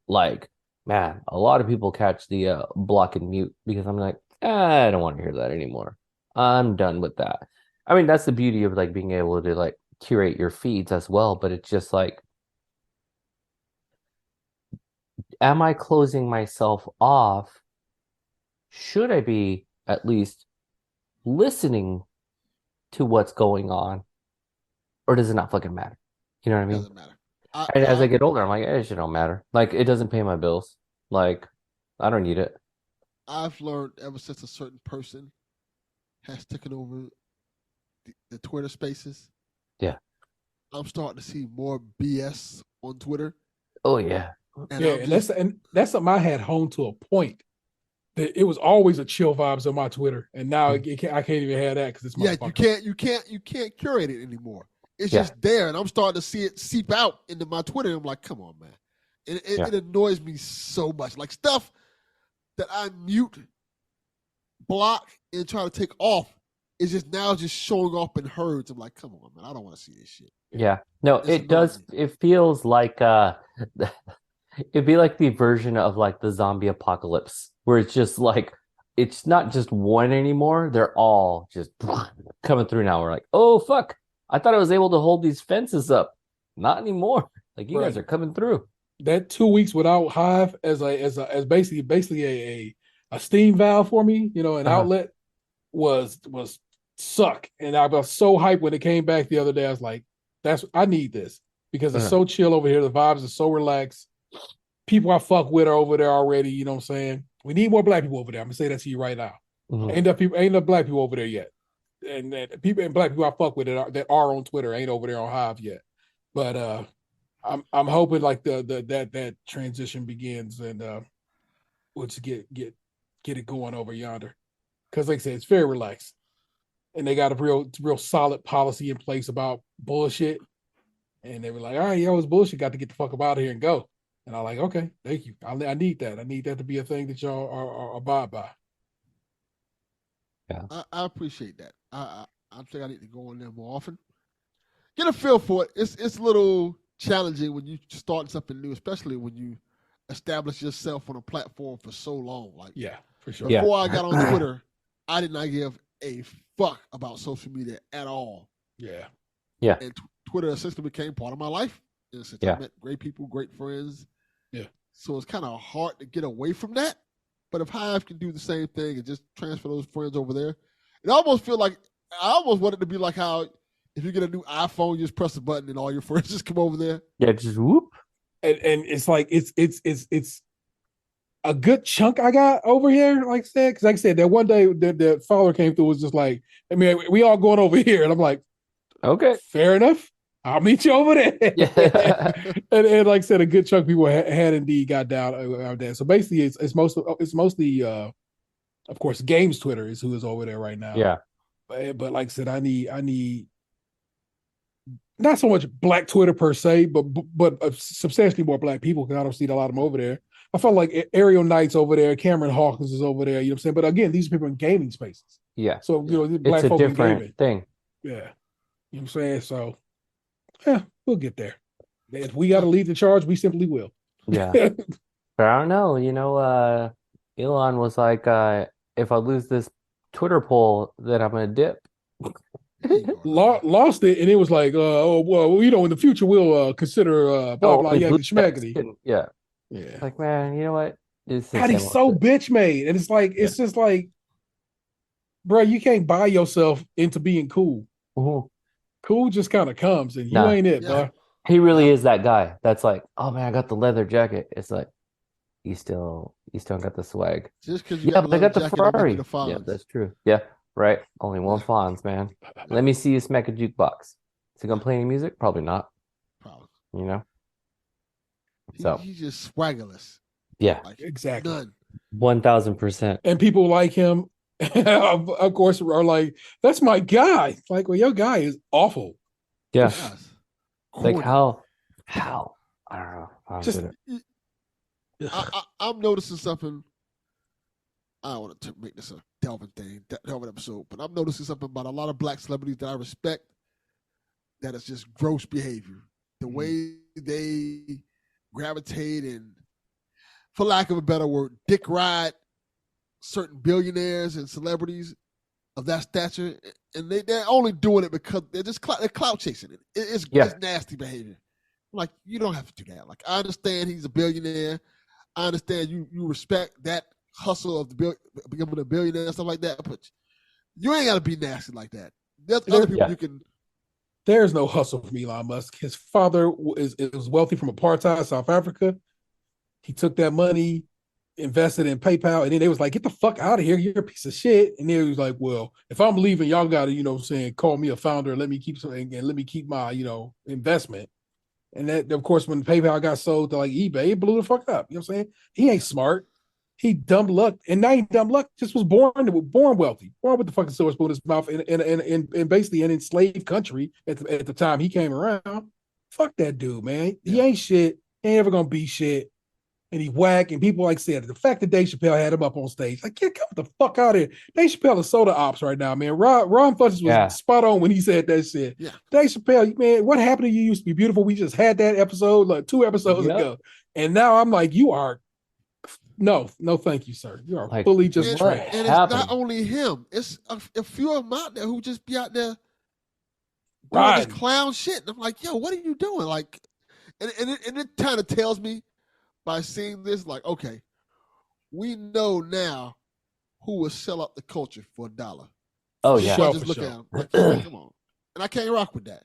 Like, man, a lot of people catch the block and mute because I'm like, I don't want to hear that anymore. I'm done with that. I mean, that's the beauty of like being able to like curate your feeds as well. But it's just like, am I closing myself off? Should I be at least listening to what's going on, or does it not fucking matter? You know what I mean? Doesn't matter. And as I get older, I'm like, it should don't matter. Like, it doesn't pay my bills. Like, I don't need it. I've learned ever since a certain person has taken over the Twitter spaces. Yeah. I'm starting to see more BS on Twitter. Oh yeah. And that's something I had honed to a point. it was always a chill vibes on my Twitter, and now I can't even have that because it's you can't curate it anymore. It's just there, and I'm starting to see it seep out into my Twitter. And I'm like, come on, man. It annoys me so much. Like stuff that I mute, block, and try to take off is just now just showing up in herds. I'm like, come on, man. I don't want to see this shit. Yeah. No, it does. It feels like it'd be like the version of like the zombie apocalypse where it's just like it's not just one anymore. They're all just coming through now. We're like, oh fuck. I thought I was able to hold these fences up. Not anymore. Like you guys are coming through. That 2 weeks without Hive as basically a steam valve for me, an outlet was suck. And I was so hyped when it came back the other day. I was like, I need this because it's so chill over here. The vibes are so relaxed. People I fuck with are over there already. You know what I'm saying? We need more black people over there. I'm gonna say that to you right now. Ain't enough black people over there yet. And people and black people I fuck with that are on Twitter ain't over there on Hive yet. But I'm hoping like that transition begins and we'll just get it going over yonder. Because like I said, it's very relaxed. And they got a real solid policy in place about bullshit. And they were like, all right, yo, it's bullshit. Got to get the fuck up out of here and go. And I'm like, okay, thank you. I need that. I need that to be a thing that y'all are abide by. Yeah, I appreciate that. I think I need to go in there more often. Get a feel for it. It's a little challenging when you start something new, especially when you establish yourself on a platform for so long. Like, yeah, for sure. Before I got on Twitter, I did not give a fuck about social media at all. Yeah. Yeah. And Twitter essentially became part of my life. And since I met great people, great friends. Yeah. So it's kind of hard to get away from that. But if Hive can do the same thing and just transfer those friends over there, it almost feel like I almost want it to be like how if you get a new iPhone, you just press a button and all your friends just come over there. Yeah, just whoop. And it's like it's a good chunk I got over here, like I said, because like I said, that one day the follower came through was just like, I mean, we all going over here, and I'm like, okay, fair enough. I'll meet you over there. Yeah. and like I said, a good chunk of people had indeed got down out there. So basically, it's mostly of course, Games Twitter is who is over there right now. Yeah. But like I said, I need not so much black Twitter per se, but substantially more black people because I don't see a lot of them over there. I felt like Ariel Knight's over there, Cameron Hawkins is over there. You know what I'm saying? But again, these are people in gaming spaces. Yeah. So black it's a folk different in gaming thing. Yeah. You know what I'm saying? So yeah, we'll get there. If we got to lead the charge, we simply will. Yeah. But I don't know. Elon was like, if I lose this Twitter poll, then I'm gonna dip. Lost it, and it was like, oh well, in the future we'll consider blah blah schmaggity. Yeah. Yeah. Like, man, you know what? God, he's so bitch made, and it's like it's just like, bro, you can't buy yourself into being cool. Mm-hmm. Cool just kind of comes, and you ain't it, bro. He really is that guy. That's like, oh man, I got the leather jacket. It's like, you still got the swag. Just because but I got the Ferrari. Yeah, that's true. Yeah, right. Only one Fonz, man. Let me see you smack a jukebox. Is he gonna play any music? Probably not. Probably. So he's just swaggerless. Yeah, exactly. None. 1000%. And people like him, of course, are like, "That's my guy." Like, well, your guy is awful. Yeah. Like how? I don't know. I'm noticing something. I don't want to make this a Delvin episode, but I'm noticing something about a lot of black celebrities that I respect. That is just gross behavior. The way they gravitate and, for lack of a better word, dick ride certain billionaires and celebrities of that stature, and they're only doing it because they're clout chasing it. It's nasty behavior. Like, you don't have to do that. Like, I understand he's a billionaire. I understand you respect that hustle of becoming a billionaire and stuff like that, but you ain't got to be nasty like that. There's other people you can. There's no hustle from Elon Musk. His father was wealthy from apartheid, South Africa. He took that money, invested in PayPal, and then they was like, get the fuck out of here. You're a piece of shit. And then he was like, well, if I'm leaving, y'all got to, call me a founder and let me keep my, investment. And that, of course, when PayPal got sold to like eBay, it blew the fuck up. You know what I'm saying? He ain't smart. He dumb luck, and now he dumb luck. Just was born wealthy, born with the fucking silver spoon in his mouth, in basically an enslaved country at the time he came around. Fuck that dude, man. He ain't shit. He ain't ever gonna be shit. And he whack. And people like said the fact that Dave Chappelle had him up on stage, like, get the fuck out of here. Dave Chappelle is soda ops right now, man. Ron Funches was spot on when he said that shit. Yeah. Dave Chappelle, man, what happened to You Used to Be Beautiful? We just had that episode like 2 episodes ago, and now I'm like, you are. No, thank you, sir. You are like, fully just trash. And it's not only him. It's a few of them out there who just be out there doing this clown shit. And I'm like, yo, what are you doing? Like, and it kind of tells me by seeing this, like, okay, we know now who will sell out the culture for $1. Oh, yeah. So I just look at him. Like, come on. And I can't rock with that.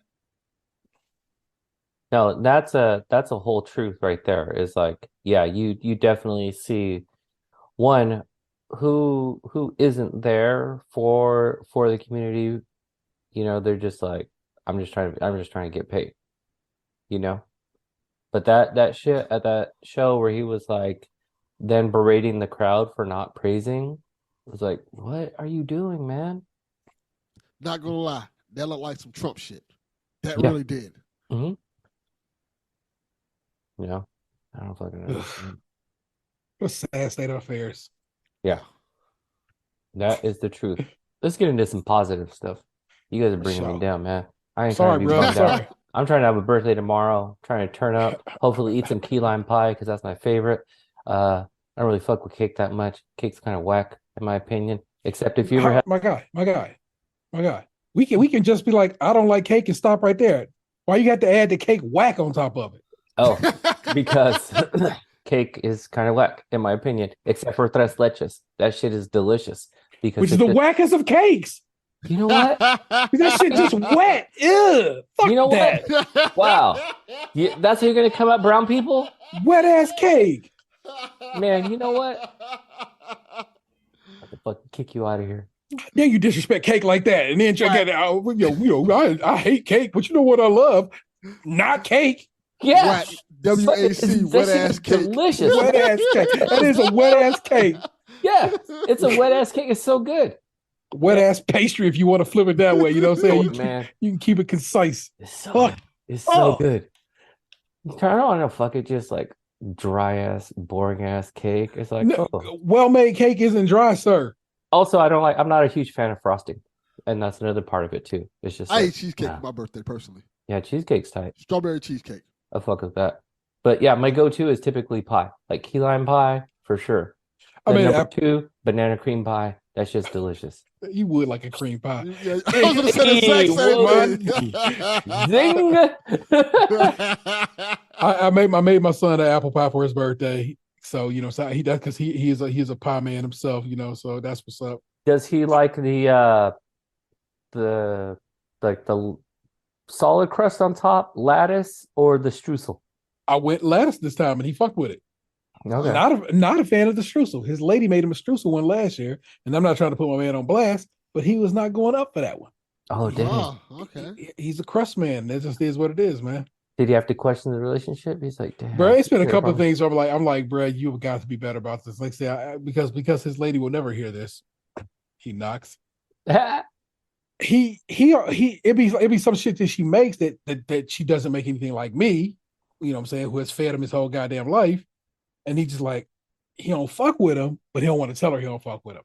No, that's a whole truth right there. Is like, yeah, you definitely see one who isn't there for the community. You know, they're just like, I'm just trying to get paid. You know, but that shit at that show where he was like, then berating the crowd for not praising, was like, what are you doing, man? Not gonna lie, that looked like some Trump shit. That really did. Mm-hmm. Yeah, I don't fucking know. What a sad state of affairs. Yeah, that is the truth. Let's get into some positive stuff. You guys are bringing me down, man. I ain't trying to be bummed out. I'm trying to have a birthday tomorrow. Trying to turn up. Hopefully, eat some key lime pie because that's my favorite. I don't really fuck with cake that much. Cake's kind of whack, in my opinion. Except if you ever have my guy. We can just be like, I don't like cake and stop right there. Why you got to add the cake whack on top of it? Oh, because cake is kind of whack, in my opinion, except for tres leches. That shit is delicious. Which is the wackest of cakes. You know what? That shit just wet. Ew. Fuck you know that. What? Wow. That's how you're going to come at brown people? Wet ass cake. Man, you know what? I have to fucking kick you out of here. Then you disrespect cake like that. And then check it out. I hate cake, but you know what I love? Not cake. Yeah, WAC, wet ass cake. Delicious. Wet ass cake. That is a wet ass cake. Yeah, it's a wet ass cake. It's so good. Wet ass pastry, if you want to flip it that way. You know what I'm saying? You can keep it concise. It's so good. I don't want to fuck it just like dry ass, boring ass cake. It's like well made cake isn't dry, sir. Also, I'm not a huge fan of frosting, and that's another part of it too. It's just I ate cheesecake for my birthday personally. Yeah, cheesecake's tight. Strawberry cheesecake. I fuck with that. But yeah, my go-to is typically pie, like key lime pie for sure. Number 2, banana cream pie. That's just delicious. You would like a cream pie. Yeah, I was gonna say the same thing. I made my son an apple pie for his birthday. So he does because he's a pie man himself. So that's what's up. Does he like the solid crust on top, lattice, or the streusel? I went lattice this time, and he fucked with it. Okay. Not a fan of the streusel. His lady made him a streusel one last year, and I'm not trying to put my man on blast, but he was not going up for that one. Oh, damn. Oh, okay. He's a crust man. That just is what it is, man. Did he have to question the relationship? He's like, damn. Bro, it's been a couple of things where I'm like, bro, you've got to be better about this. Like, say, because his lady will never hear this. He knocks. It'd be some shit that she makes that she doesn't make anything like me. You know what I'm saying? Who has fed him his whole goddamn life. And he just like, he don't fuck with him, but he don't want to tell her he don't fuck with him.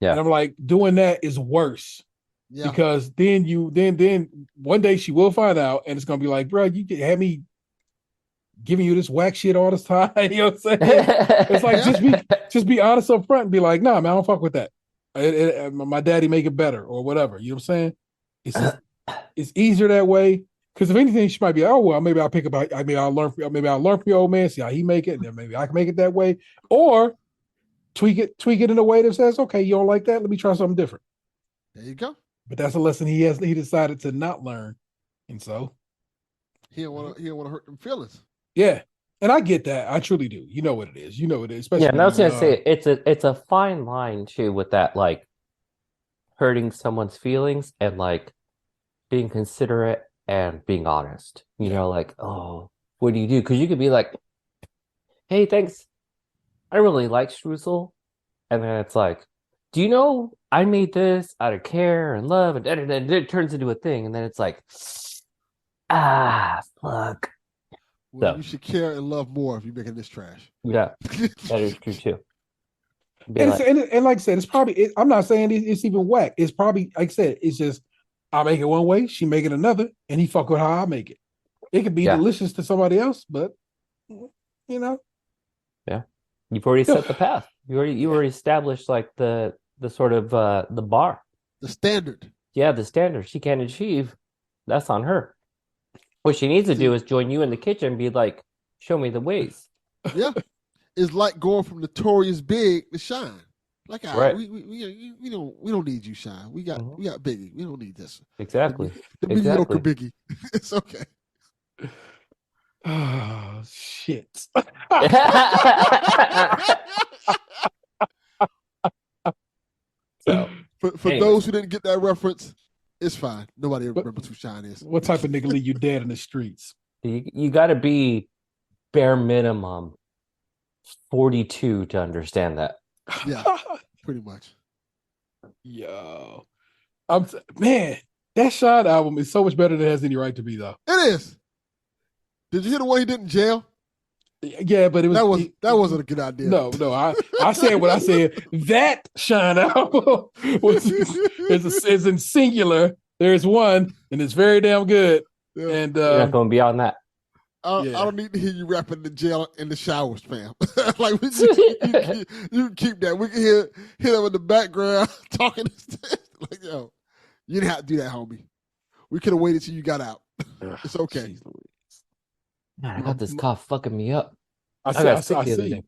Yeah. And I'm like, doing that is worse. Yeah. Because then one day she will find out, and it's gonna be like, bro, you had me giving you this whack shit all this time. You know what I'm saying? It's like just be honest up front and be like, nah, man, I don't fuck with that. My daddy make it better or whatever. You know what I'm saying? It's easier that way. Because if anything, she might be, oh well, maybe I'll pick up. Maybe I'll learn from your old man, see how he make it, and then maybe I can make it that way, or tweak it in a way that says, okay, you don't like that, let me try something different. There you go. But that's a lesson he decided to not learn, and so he don't want to hurt them feelings. Yeah, and I get that. I truly do. You know what it is. Especially and I was gonna say it's a fine line too with that, like hurting someone's feelings and like being considerate and being honest. Like, oh, what do you do? Because you could be like, hey, thanks. I really like streusel. And then it's like, do you know I made this out of care and love, and then it turns into a thing, and then it's like, fuck. Well, So you should care and love more if you're making this trash. yeah, that is true too. And, like I said, it's probably. I'm not saying it's even whack. It's probably like I said. It's just I make it one way, she make it another, and he fuck with how I make it. It could be delicious to somebody else, but you know. Yeah, you've already set the path. You already established like the sort of the bar, the standard. Yeah, the standard she can't achieve. That's on her. What she needs to do is join you in the kitchen and be like, show me the ways. Yeah. It's like going from Notorious Big to Shine. Like, right. We don't need you, Shine. We got Biggie. We don't need this. Exactly. The mediocre Biggie. It's okay. Oh shit. So for those who didn't get that reference, it's fine. Nobody remembers who Shine is. What type of nigga leave you dead in the streets? You got to be bare minimum 42 to understand that. Yeah, pretty much. Yo, man, that Shaun album is so much better than it has any right to be, though. It is. Did you hear the one he did in jail? Yeah, but that wasn't a good idea. No, I said what I said. That Shaun album is in singular. There's one, and it's very damn good. Yeah. And you're not going beyond that. I don't need to hear you rapping in jail in the showers, fam. Like you can keep that. We can hear them in the background talking. Like, yo, you didn't have to do that, homie. We could have waited till you got out. It's okay. Man, I got this cough fucking me up. I got sick the other day.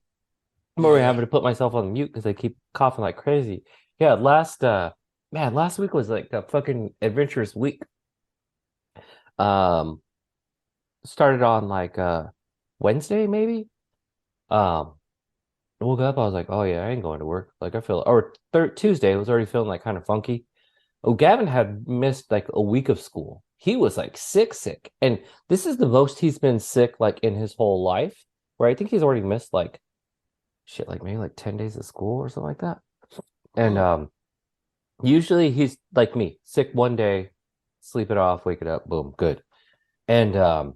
I'm already having to put myself on mute because I keep coughing like crazy. Yeah, last week was like a fucking adventurous week. Started on like Wednesday maybe. Woke up, I was like, oh yeah, I ain't going to work. Like I feel, or Tuesday, I was already feeling like kind of funky. Oh, Gavin had missed like a week of school. He was like sick. And this is the most he's been sick like in his whole life, where I think he's already missed like like maybe like 10 days of school or something like that. And usually he's like me, sick one day, sleep it off, wake it up, boom, good. And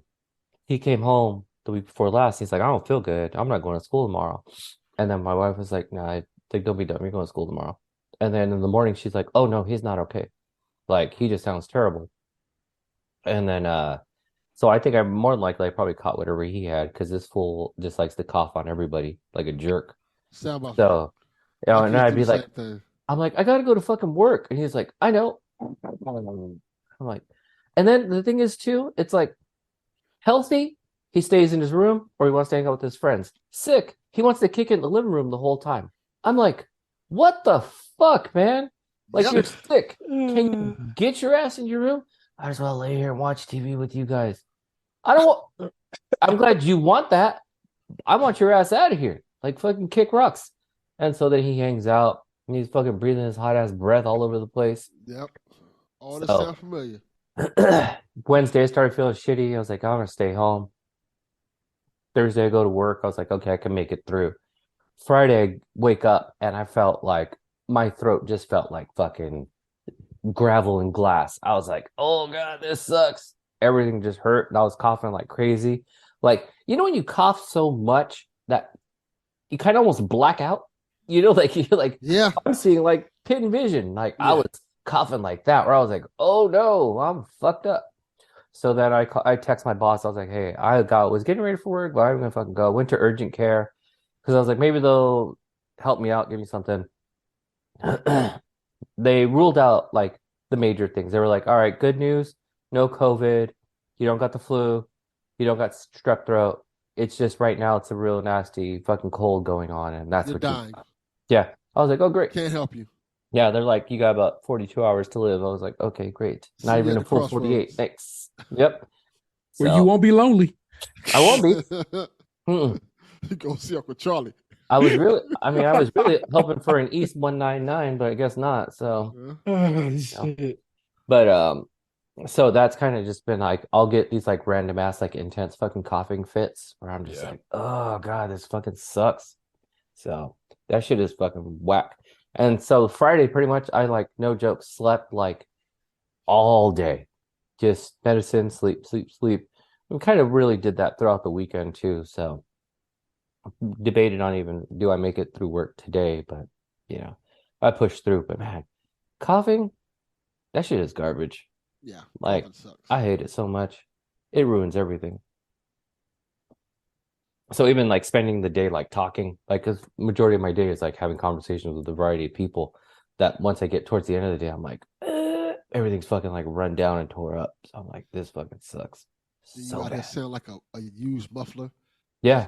he came home the week before last. He's like, I don't feel good. I'm not going to school tomorrow. And then my wife was like, nah, I think don't be dumb. You're going to school tomorrow. And then in the morning, she's like, oh no, he's not okay. Like he just sounds terrible. And then, so I think I'm more than likely I probably caught whatever he had because this fool just likes to cough on everybody like a jerk. So, you know, and I'd be like, I'm like, I gotta go to fucking work. And he's like, I know. I'm like, and then the thing is too, it's like healthy, he stays in his room or he wants to hang out with his friends. Sick, he wants to kick it in the living room the whole time. I'm like, what the fuck, man? Like you're sick. Can you get your ass in your room? I just want to lay here and watch TV with you guys. I'm glad you want that. I want your ass out of here. Like fucking kick rocks. And so then he hangs out and he's fucking breathing his hot ass breath all over the place. Yep. All this sounds familiar. Wednesday I started feeling shitty. I was like, I'm gonna stay home. Thursday I go to work. I was like, okay, I can make it through. Friday I wake up and I felt like my throat just felt like fucking gravel and glass. I was like, oh god, this sucks. Everything just hurt and I was coughing like crazy. Like, you know when you cough so much that you kind of almost black out? You know, like you're like, yeah, I'm seeing like pin vision. Like I was coughing like that where I was like, oh no, I'm fucked up. So then I text my boss. I was like, hey, was getting ready for work, but I'm gonna fucking go. Went to urgent care because I was like, maybe they'll help me out, give me something. They ruled out like the major things. They were like, all right, good news, no COVID, you don't got the flu, you don't got strep throat. It's just right now it's a real nasty fucking cold going on, and that's you're what dying. Yeah, I was like, oh great, can't help you. Yeah, they're like, you got about 42 hours to live. I was like, okay, great. Not even a full 48. Thanks. Yep. Well, you won't be lonely. I won't be. You go see Uncle Charlie. I was really hoping for an East 199, but I guess not. So, shit. But so that's kind of just been like, I'll get these like random ass like intense fucking coughing fits where I'm just like, oh god, this fucking sucks. So that shit is fucking whack. And so Friday, pretty much, I like no joke, slept like all day, just medicine, sleep, sleep, sleep. We kind of really did that throughout the weekend too. So debated on even do I make it through work today, but I pushed through. But man, coughing, that shit is garbage. Yeah, Like sucks. I hate it so much. It ruins everything. So even like spending the day like talking, like because majority of my day is like having conversations with a variety of people. That once I get towards the end of the day, I'm like, everything's fucking like run down and tore up. So I'm like, this fucking sucks. You out here sound like a used muffler. Yeah.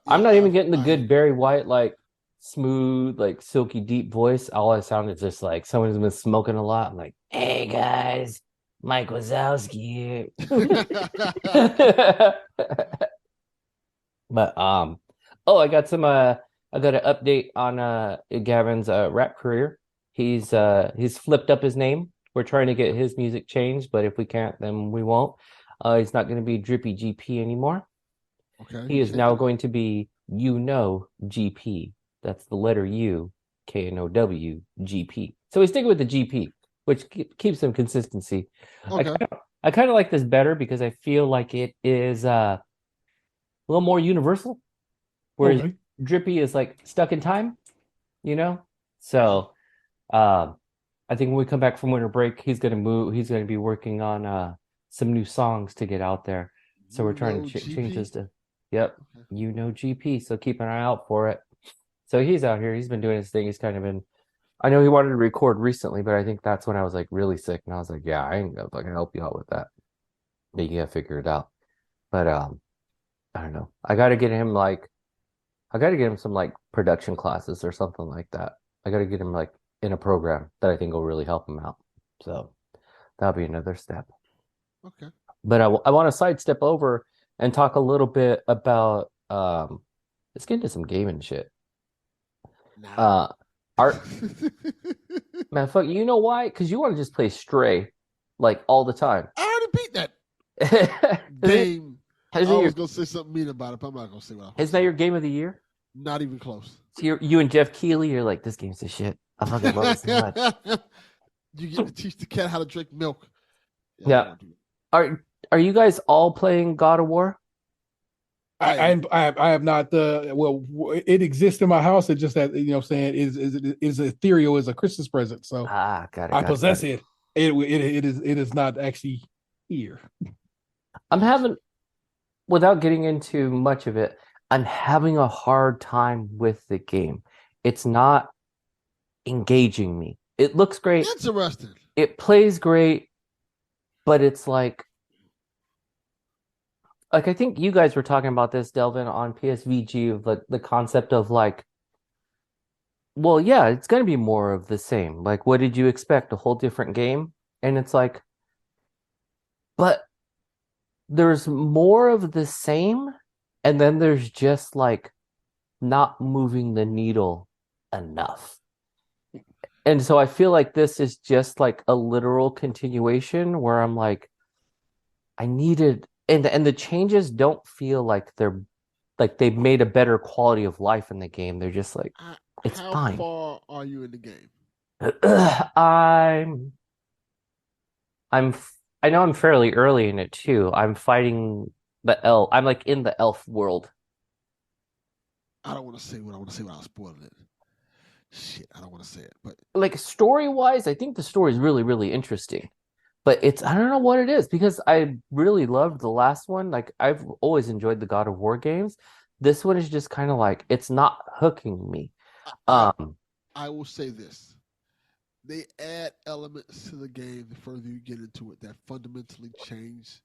I'm not even getting the good Barry White, like smooth, like silky deep voice. All I sound is just like someone who's been smoking a lot. I'm like, hey guys, Mike Wazowski here. But I got I got an update on Gavin's rap career. He's flipped up his name. We're trying to get his music changed, but if we can't, then we won't. He's not going to be Drippy GP anymore. Okay. He is now going to be GP. That's the letter U, KNOW, GP. So he's sticking with the GP, which keeps some consistency. Okay. I kind of like this better because I feel like it is a little more universal, whereas Drippy is like stuck in time, So I think when we come back from winter break, he's going to move. He's going to be working on some new songs to get out there. So we're trying to change this to, yep, GP. So keep an eye out for it. So he's out here. He's been doing his thing. He's kind of been, I know he wanted to record recently, but I think that's when I was like really sick. And I was like, yeah, I ain't gonna fucking help you out with that. You gotta figure it out. But I don't know. I gotta get him some like production classes or something like that. I gotta get him like in a program that I think will really help him out. So that'll be another step. Okay. But I want to sidestep over and talk a little bit about let's get into some gaming shit. Art man, fuck, you know why? Because you want to just play Stray like all the time. I already beat that game. I was gonna say something mean about it, but I'm not gonna say what. Isn't that your game of the year? Not even close. So you and Jeff Keighley, you're like, this game's the shit. I fucking love it so much. You get to teach the cat how to drink milk. Yeah. Are you guys all playing God of War? I have not. Well, it exists in my house. It's just that is ethereal as a Christmas present. So got it. I possess it. It is not actually here. Without getting into much of it, I'm having a hard time with the game. It's not engaging me. It looks great. Interesting. It plays great, but it's like I think you guys were talking about this, Delvin, on PSVG, of the concept of like, well, yeah, it's going to be more of the same. Like, what did you expect? A whole different game? And it's like, but there's more of the same, and then there's just like not moving the needle enough. And so I feel like this is just like a literal continuation where I'm like, I needed, and the changes don't feel like they're like they've made a better quality of life in the game. They're just like, it's fine. How far are you in the game? I know I'm fairly early in it too. I'm fighting the elf. I'm like in the elf world. I don't want to say what I want to say without spoiling it. Shit, I don't want to say it, but like story-wise, I think the story is really, really interesting. But I don't know what it is, because I really loved the last one. Like, I've always enjoyed the God of War games. This one is just kind of like, it's not hooking me. I will say this. They add elements to the game the further you get into it that fundamentally change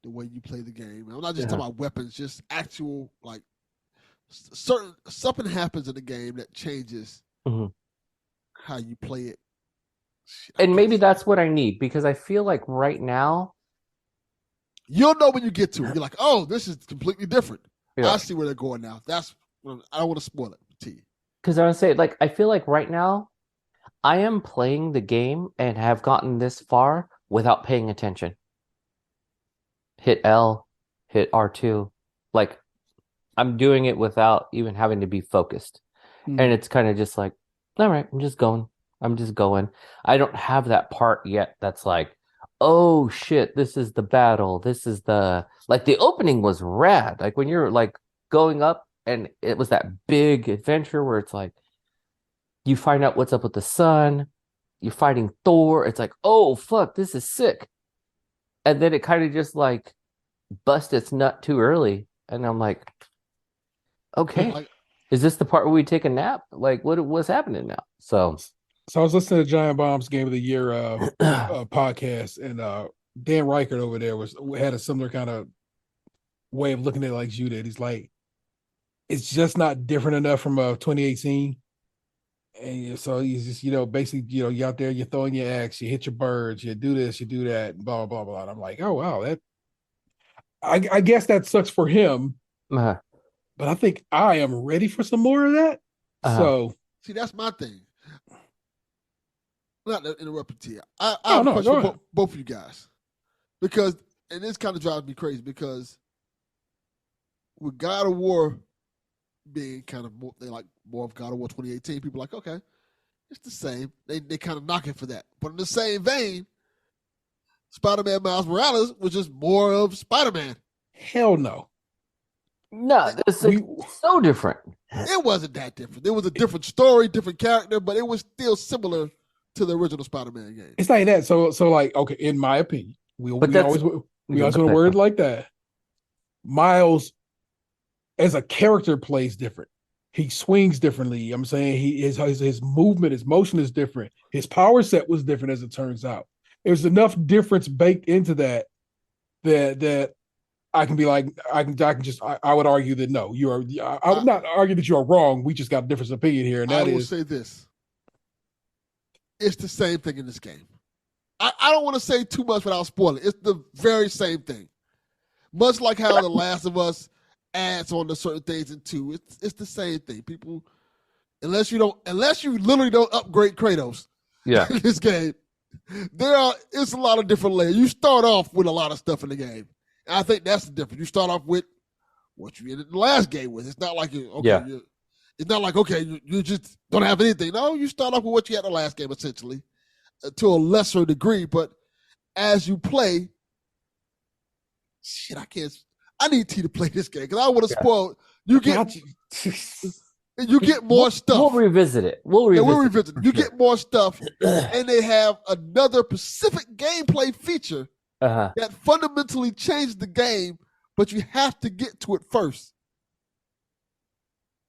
the way you play the game. I'm not just talking about weapons, just actual, like, something happens in the game that changes how you play it. And maybe that's what I need, because I feel like right now, you'll know when you get to it. You're like, oh, this is completely different. Yeah. I see where they're going now. I don't want to spoil it to you. Because I would say, like, I feel like right now, I am playing the game and have gotten this far without paying attention. Hit L, hit R2. Like, I'm doing it without even having to be focused. And it's kind of just like, all right, I'm just going. I'm just going. I don't have that part yet that's like, oh shit, this is the battle. This is the like the opening was rad. Like when you're like going up and it was that big adventure where it's like you find out what's up with the sun, you're fighting Thor. It's like, oh fuck, this is sick. And then it kind of just like bust its nut too early. And I'm like, okay, Like, is this the part where we take a nap? Like, what's happening now? So I was listening to Giant Bomb's Game of the Year podcast, and Dan Reichert over there had a similar kind of way of looking at it like you did. He's like, it's just not different enough from 2018. And so he's just, basically, you out there, you're throwing your axe, you hit your birds, you do this, you do that, and blah, blah, blah. And I'm like, oh, wow, I guess that sucks for him. uh-huh. But I think I am ready for some more of that. So, see, that's my thing. Not to interrupt you, I have a question for both of you guys, because, and this kind of drives me crazy, because with God of War being kind of more, they like more of God of War 2018, people are like, okay, it's the same. They kind of knock it for that. But in the same vein, Spider-Man Miles Morales was just more of Spider-Man. Hell no. No, it's so different. It wasn't that different. It was a different story, different character, but it was still similar to the original Spider-Man game. It's like that. So like, okay, in my opinion, we always want to word like that. Miles, as a character, plays different. He swings differently. I'm saying his movement, his motion is different. His power set was different, as it turns out. There's enough difference baked into that I can be like, I would argue that no, you are. I would not argue that you are wrong. We just got a different opinion here, and that I will say this: it's the same thing in this game. I don't want to say too much without spoiling. It's the very same thing. Much like how The Last of Us adds on to certain things in 2, it's the same thing. People, unless you literally don't upgrade Kratos, in this game, it's a lot of different layers. You start off with a lot of stuff in the game. And I think that's the difference. You start off with what you ended the last game with. It's not like it's not like, okay, you just don't have anything. No, you start off with what you had the last game, essentially, to a lesser degree. But as you play, I need T to play this game because I want to spoil. You get more stuff. We'll revisit it. We'll revisit it. You get more stuff, and they have another specific gameplay feature that fundamentally changed the game, but you have to get to it first.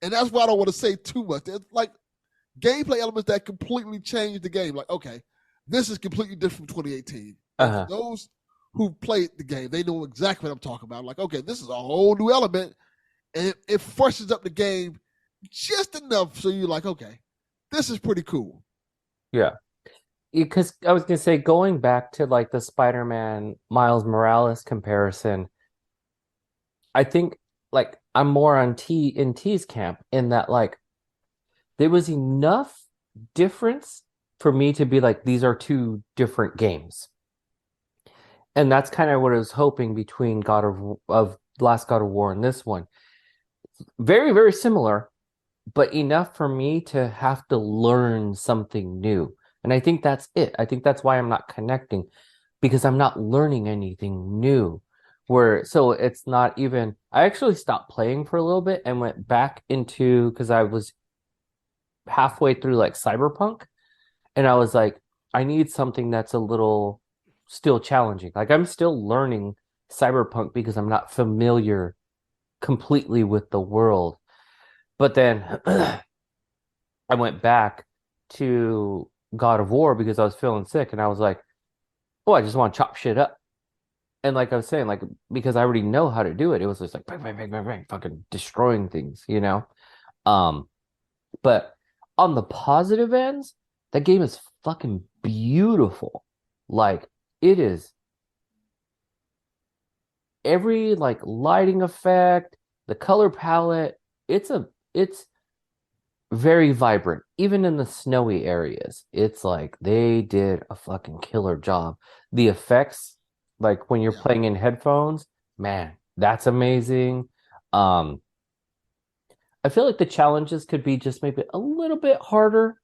And that's why I don't want to say too much. There's like gameplay elements that completely change the game. Like, okay, this is completely different from 2018. Those who played the game, they know exactly what I'm talking about. Like, okay, this is a whole new element, and it freshens up the game just enough so you're like, okay, this is pretty cool. Yeah. Because I was going to say, going back to like the Spider-Man Miles Morales comparison, I think like I'm more on T's camp in that like there was enough difference for me to be like, these are two different games. And that's kind of what I was hoping between Last God of War and this one. Very, very similar, but enough for me to have to learn something new. And I think that's it. I think that's why I'm not connecting, because I'm not learning anything new. So it's not even, I actually stopped playing for a little bit and went back into, because I was halfway through like Cyberpunk, and I was like, I need something that's a little still challenging. Like I'm still learning Cyberpunk because I'm not familiar completely with the world. But then I went back to God of War because I was feeling sick, and I was like, oh, I just want to chop shit up. And like I was saying, like, because I already know how to do it, it was just like bang, bang, bang, bang, bang, fucking destroying things, you know? But on the positive ends, that game is fucking beautiful. Like, it is every like lighting effect, the color palette, it's very vibrant. Even in the snowy areas, it's like they did a fucking killer job. The effects, like when you're playing in headphones, man, that's amazing. I feel like the challenges could be just maybe a little bit harder.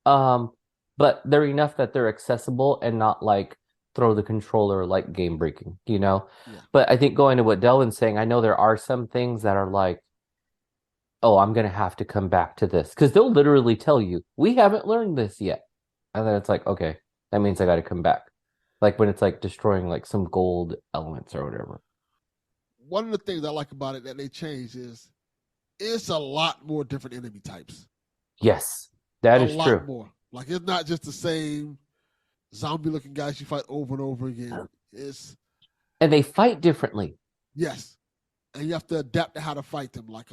But they're enough that they're accessible and not like throw the controller like game breaking, you know? Yeah. But I think going to what Delvin's saying, I know there are some things that are like, oh, I'm gonna have to come back to this. Because they'll literally tell you, we haven't learned this yet. And then it's like, okay, that means I gotta come back. Like when it's like destroying like some gold elements or whatever. One of the things I like about it that they changed is it's a lot more different enemy types. Yes, that is a lot true. more. Like it's not just the same zombie-looking guys you fight over and over again. And they fight differently. Yes, and you have to adapt to how to fight them. Like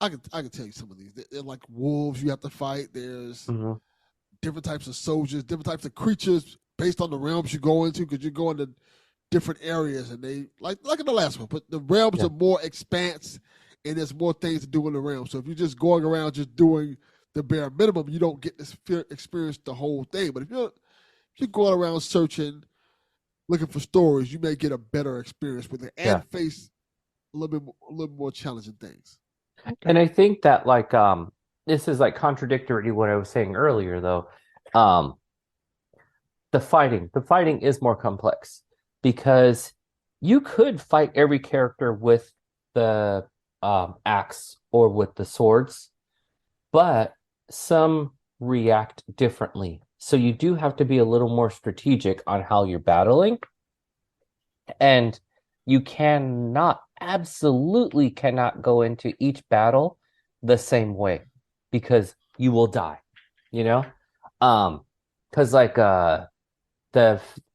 I can tell you some of these. They're like wolves you have to fight. There's different types of soldiers, different types of creatures based on the realms you go into because you go into different areas and they like in the last one. But the realms are more expanse and there's more things to do in the realm. So if you're just going around just doing the bare minimum, you don't get this experience the whole thing. But if you're going around searching, looking for stories, you may get a better experience with it and face a little more challenging things. And I think that like this is like contradictory to what I was saying earlier though. The fighting is more complex because you could fight every character with the axe or with the swords, but some react differently. So you do have to be a little more strategic on how you're battling. And you absolutely cannot go into each battle the same way because you will die, you know? Because like the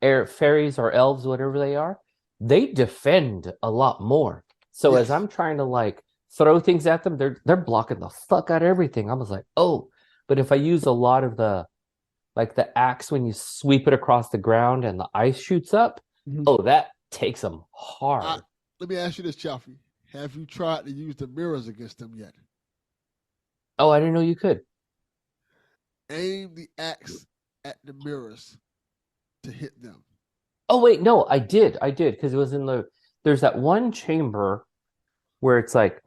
fairies or elves, whatever they are, they defend a lot more. So as I'm trying to like throw things at them, they're blocking the fuck out of everything. I was like, oh, but if I use a lot of the axe when you sweep it across the ground and the ice shoots up, that takes them hard. Let me ask you this, Chaufie. Have you tried to use the mirrors against them yet? Oh, I didn't know you could. Aim the axe at the mirrors to hit them. Oh, wait, no, I did, because it was there's that one chamber where it's like,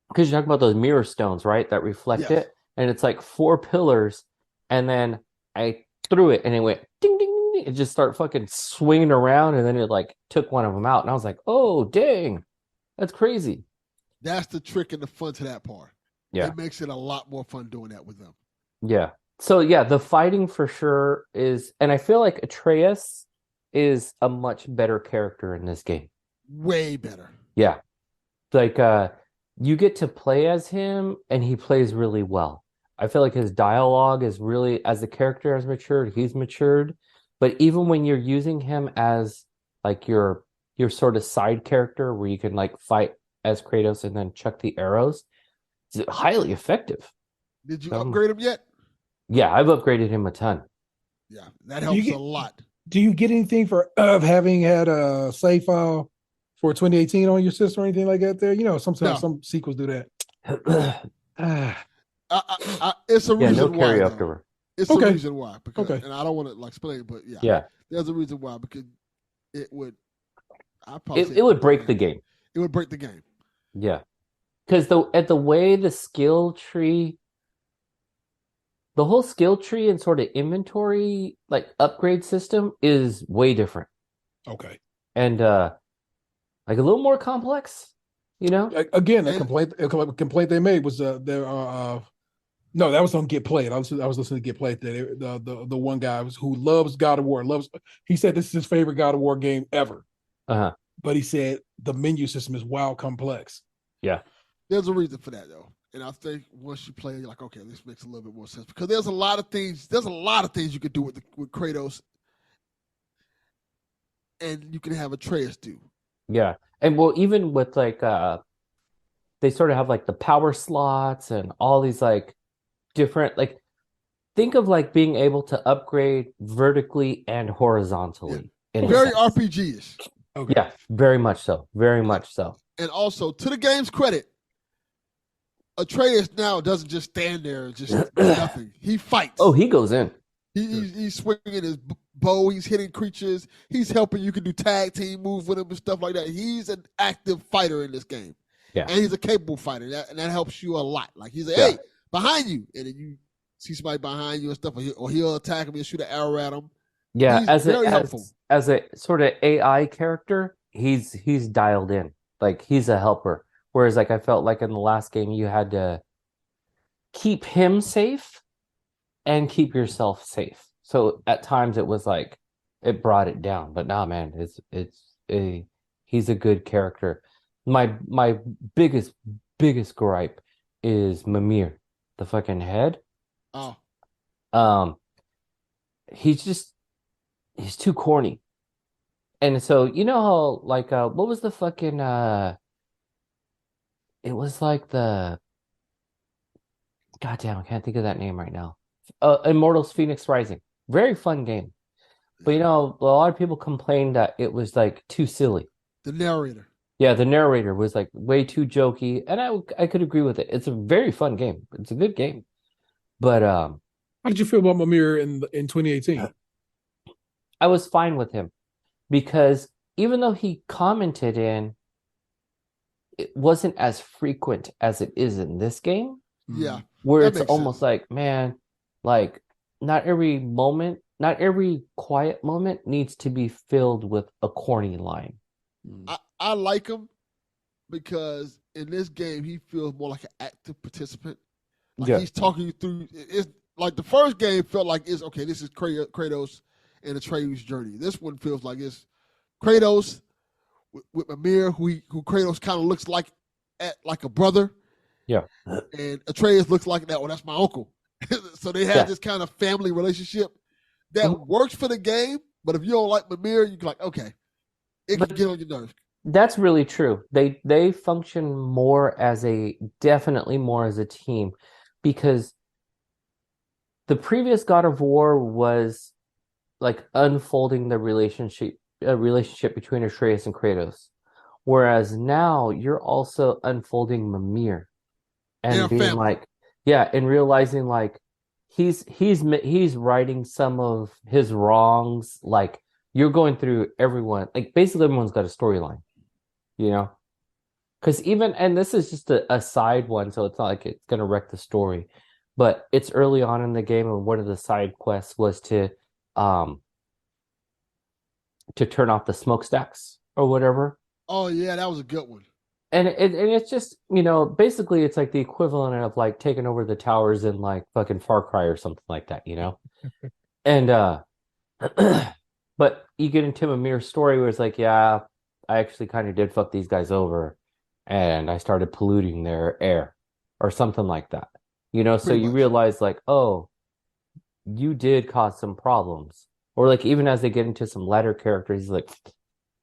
because you're talking about those mirror stones, right, that reflect it, and it's like 4 pillars, and then I threw it, and it went ding, ding, ding, it just started fucking swinging around, and then it like took one of them out, and I was like, oh, dang, that's crazy. That's the trick and the fun to that part. Yeah. It makes it a lot more fun doing that with them. Yeah. So, yeah, the fighting for sure is, and I feel like Atreus is a much better character in this game. Way better. Yeah. Like, you get to play as him, and he plays really well. I feel like his dialogue is really, as the character has matured, he's matured. But even when you're using him as like your sort of side character where you can like fight as Kratos and then chuck the arrows, it's highly effective. Did you upgrade him yet? Yeah, I've upgraded him a ton. Yeah, that helps a lot. Do you get anything for having had a save file for 2018 on your system or anything like that there? You know, sometimes some sequels do that. It's a reason why. Carry over. It's a reason why. Because, and I don't want to like explain, but there's a reason why, because it would. It would break the game. It would break the game. Yeah, because the way the skill tree, the whole skill tree and sort of inventory like upgrade system is way different. Okay, and like a little more complex. You know, again, a complaint they made was no, that was on Get Played. I was listening to Get Played. The one guy who loves God of War he said this is his favorite God of War game ever. But he said the menu system is wild complex. Yeah, there's a reason for that though, and I think once you play, you're like, okay, this makes a little bit more sense because there's a lot of things. There's a lot of things you could do with Kratos, and you can have Atreus do. Yeah, and well, even with like they sort of have like the power slots and all these like different like think of like being able to upgrade vertically and horizontally. Very RPG-ish. Okay. Yeah, very much so. Very much so. And also, to the game's credit, Atreus now doesn't just stand there and just nothing. He fights. Oh, he goes in. He's swinging his bow. He's hitting creatures. He's helping. You can do tag team moves with him and stuff like that. He's an active fighter in this game. Yeah. And he's a capable fighter, and that helps you a lot. Like he's like, Yeah. hey, behind you, and then you see somebody behind you and stuff, or he'll attack him and shoot an arrow at him. Yeah, He's very helpful. As a sort of AI character, he's dialed in. Like he's a helper. Whereas like I felt like in the last game you had to keep him safe and keep yourself safe. So at times it was like it brought it down. But nah, man, he's a good character. My biggest gripe is Mimir, the fucking head. Oh, He's too corny. And so you know how like what was the fucking it was like the goddamn, I can't think of that name right now. Immortals Phoenix Rising. Very fun game. But you know, a lot of people complained that it was like too silly. the narrator. Yeah, the narrator was like way too jokey, and I could agree with it. It's a very fun game. It's a good game. But how did you feel about Mimir in 2018? I was fine with him because even though he commented in, it wasn't as frequent as it is in this game. Yeah. Where That it's makes almost sense. like, man, like not every quiet moment needs to be filled with a corny line. I like him because in this game he feels more like an active participant. Like he's talking you through. It's like the first game felt like it's okay. This is Kratos and Atreus' journey. This one feels like it's Kratos with Mimir, who Kratos kind of looks like a brother. Yeah. And Atreus looks like that. Well, that's my uncle. So they have this kind of family relationship that works for the game. But if you don't like Mimir, you're like, okay, it can get on your nerves. That's really true. They function definitely more as a team, because the previous God of War was like unfolding the relationship between Atreus and Kratos, whereas now you're also unfolding Mimir and being like, yeah, and realizing like he's righting some of his wrongs. Like you're going through everyone, like basically everyone's got a storyline, you know? Because and this is just a side one, so it's not like it's gonna wreck the story. But it's early on in the game, and one of the side quests was to turn off the smokestacks or whatever. Oh yeah, that was a good one. And it's just, you know, basically it's like the equivalent of like taking over the towers in like fucking Far Cry or something like that, you know? And but you get into Mimir's story where it's like, yeah, I actually kind of did fuck these guys over and I started polluting their air or something like that. You know, so you realize like, oh, you did cause some problems. Or like even as they get into some latter characters, he's like,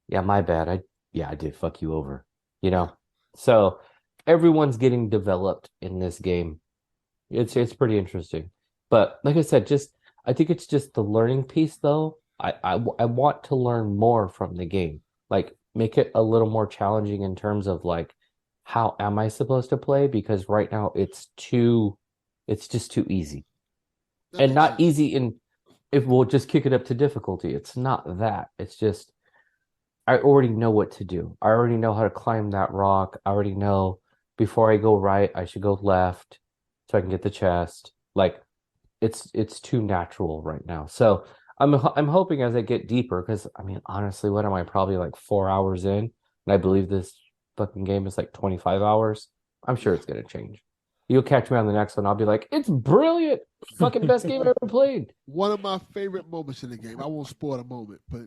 yeah, my bad. I did fuck you over. You know? So everyone's getting developed in this game. It's pretty interesting. But like I said, I think it's just the learning piece though. I want to learn more from the game. Like make it a little more challenging in terms of like how am I supposed to play? Because right now it's just too easy. And not easy if we'll just kick it up to difficulty. It's not that. It's just I already know what to do. I already know how to climb that rock. I already know before I go right, I should go left so I can get the chest. Like it's too natural right now. So I'm hoping as I get deeper, because I mean honestly, what am I, probably like 4 hours in, and I believe this fucking game is like 25 hours. I'm sure it's gonna change. You'll catch me on the next one. I'll be like, it's brilliant. Fucking best game I've ever played. One of my favorite moments in the game. I won't spoil the moment, but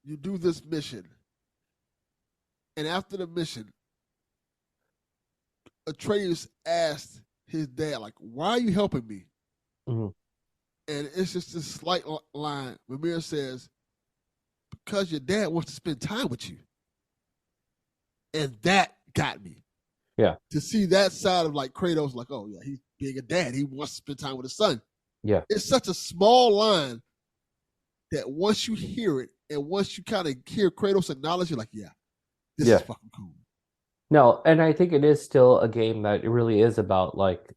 you do this mission, and after the mission, Atreus asked his dad, like, why are you helping me? Mm-hmm. And it's just this slight line. Mimir says, because your dad wants to spend time with you. And that got me. Yeah. To see that side of like Kratos, like, oh yeah, he's being a dad. He wants to spend time with his son. Yeah. It's such a small line that once you hear it and once you kind of hear Kratos acknowledge, you're like, yeah, this is fucking cool. No, and I think it is still a game that it really is about like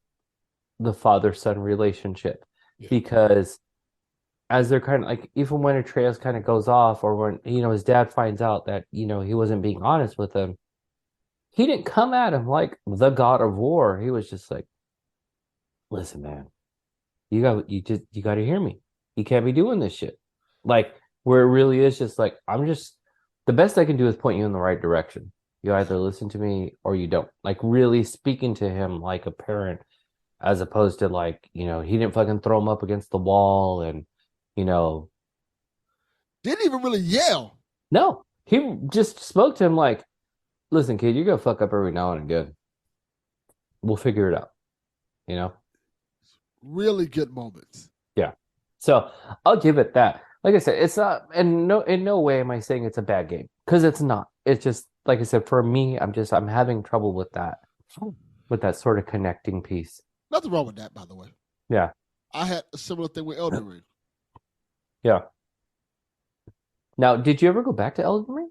the father-son relationship. Yeah. Because as they're kind of like, even when Atreus kind of goes off, or when, you know, his dad finds out that, you know, he wasn't being honest with him, he didn't come at him like the God of War. He was just like, listen, man, you got to hear me. You can't be doing this shit. Like, where it really is just like, the best I can do is point you in the right direction. You either listen to me or you don't. Like, really speaking to him like a parent, as opposed to like, he didn't fucking throw him up against the wall and, you know, didn't even really yell. no, he just spoke to him like, listen, kid, you're gonna fuck up every now and again. We'll figure it out. Really good moments. Yeah. So I'll give it that. Like I said, it's not, and in no way am I saying it's a bad game, because it's not. It's just, like I said, for me, I'm having trouble with that sort of connecting piece. Nothing wrong with that, by the way. Yeah. I had a similar thing with Elden Ring. Yeah. Now, did you ever go back to Elden Ring?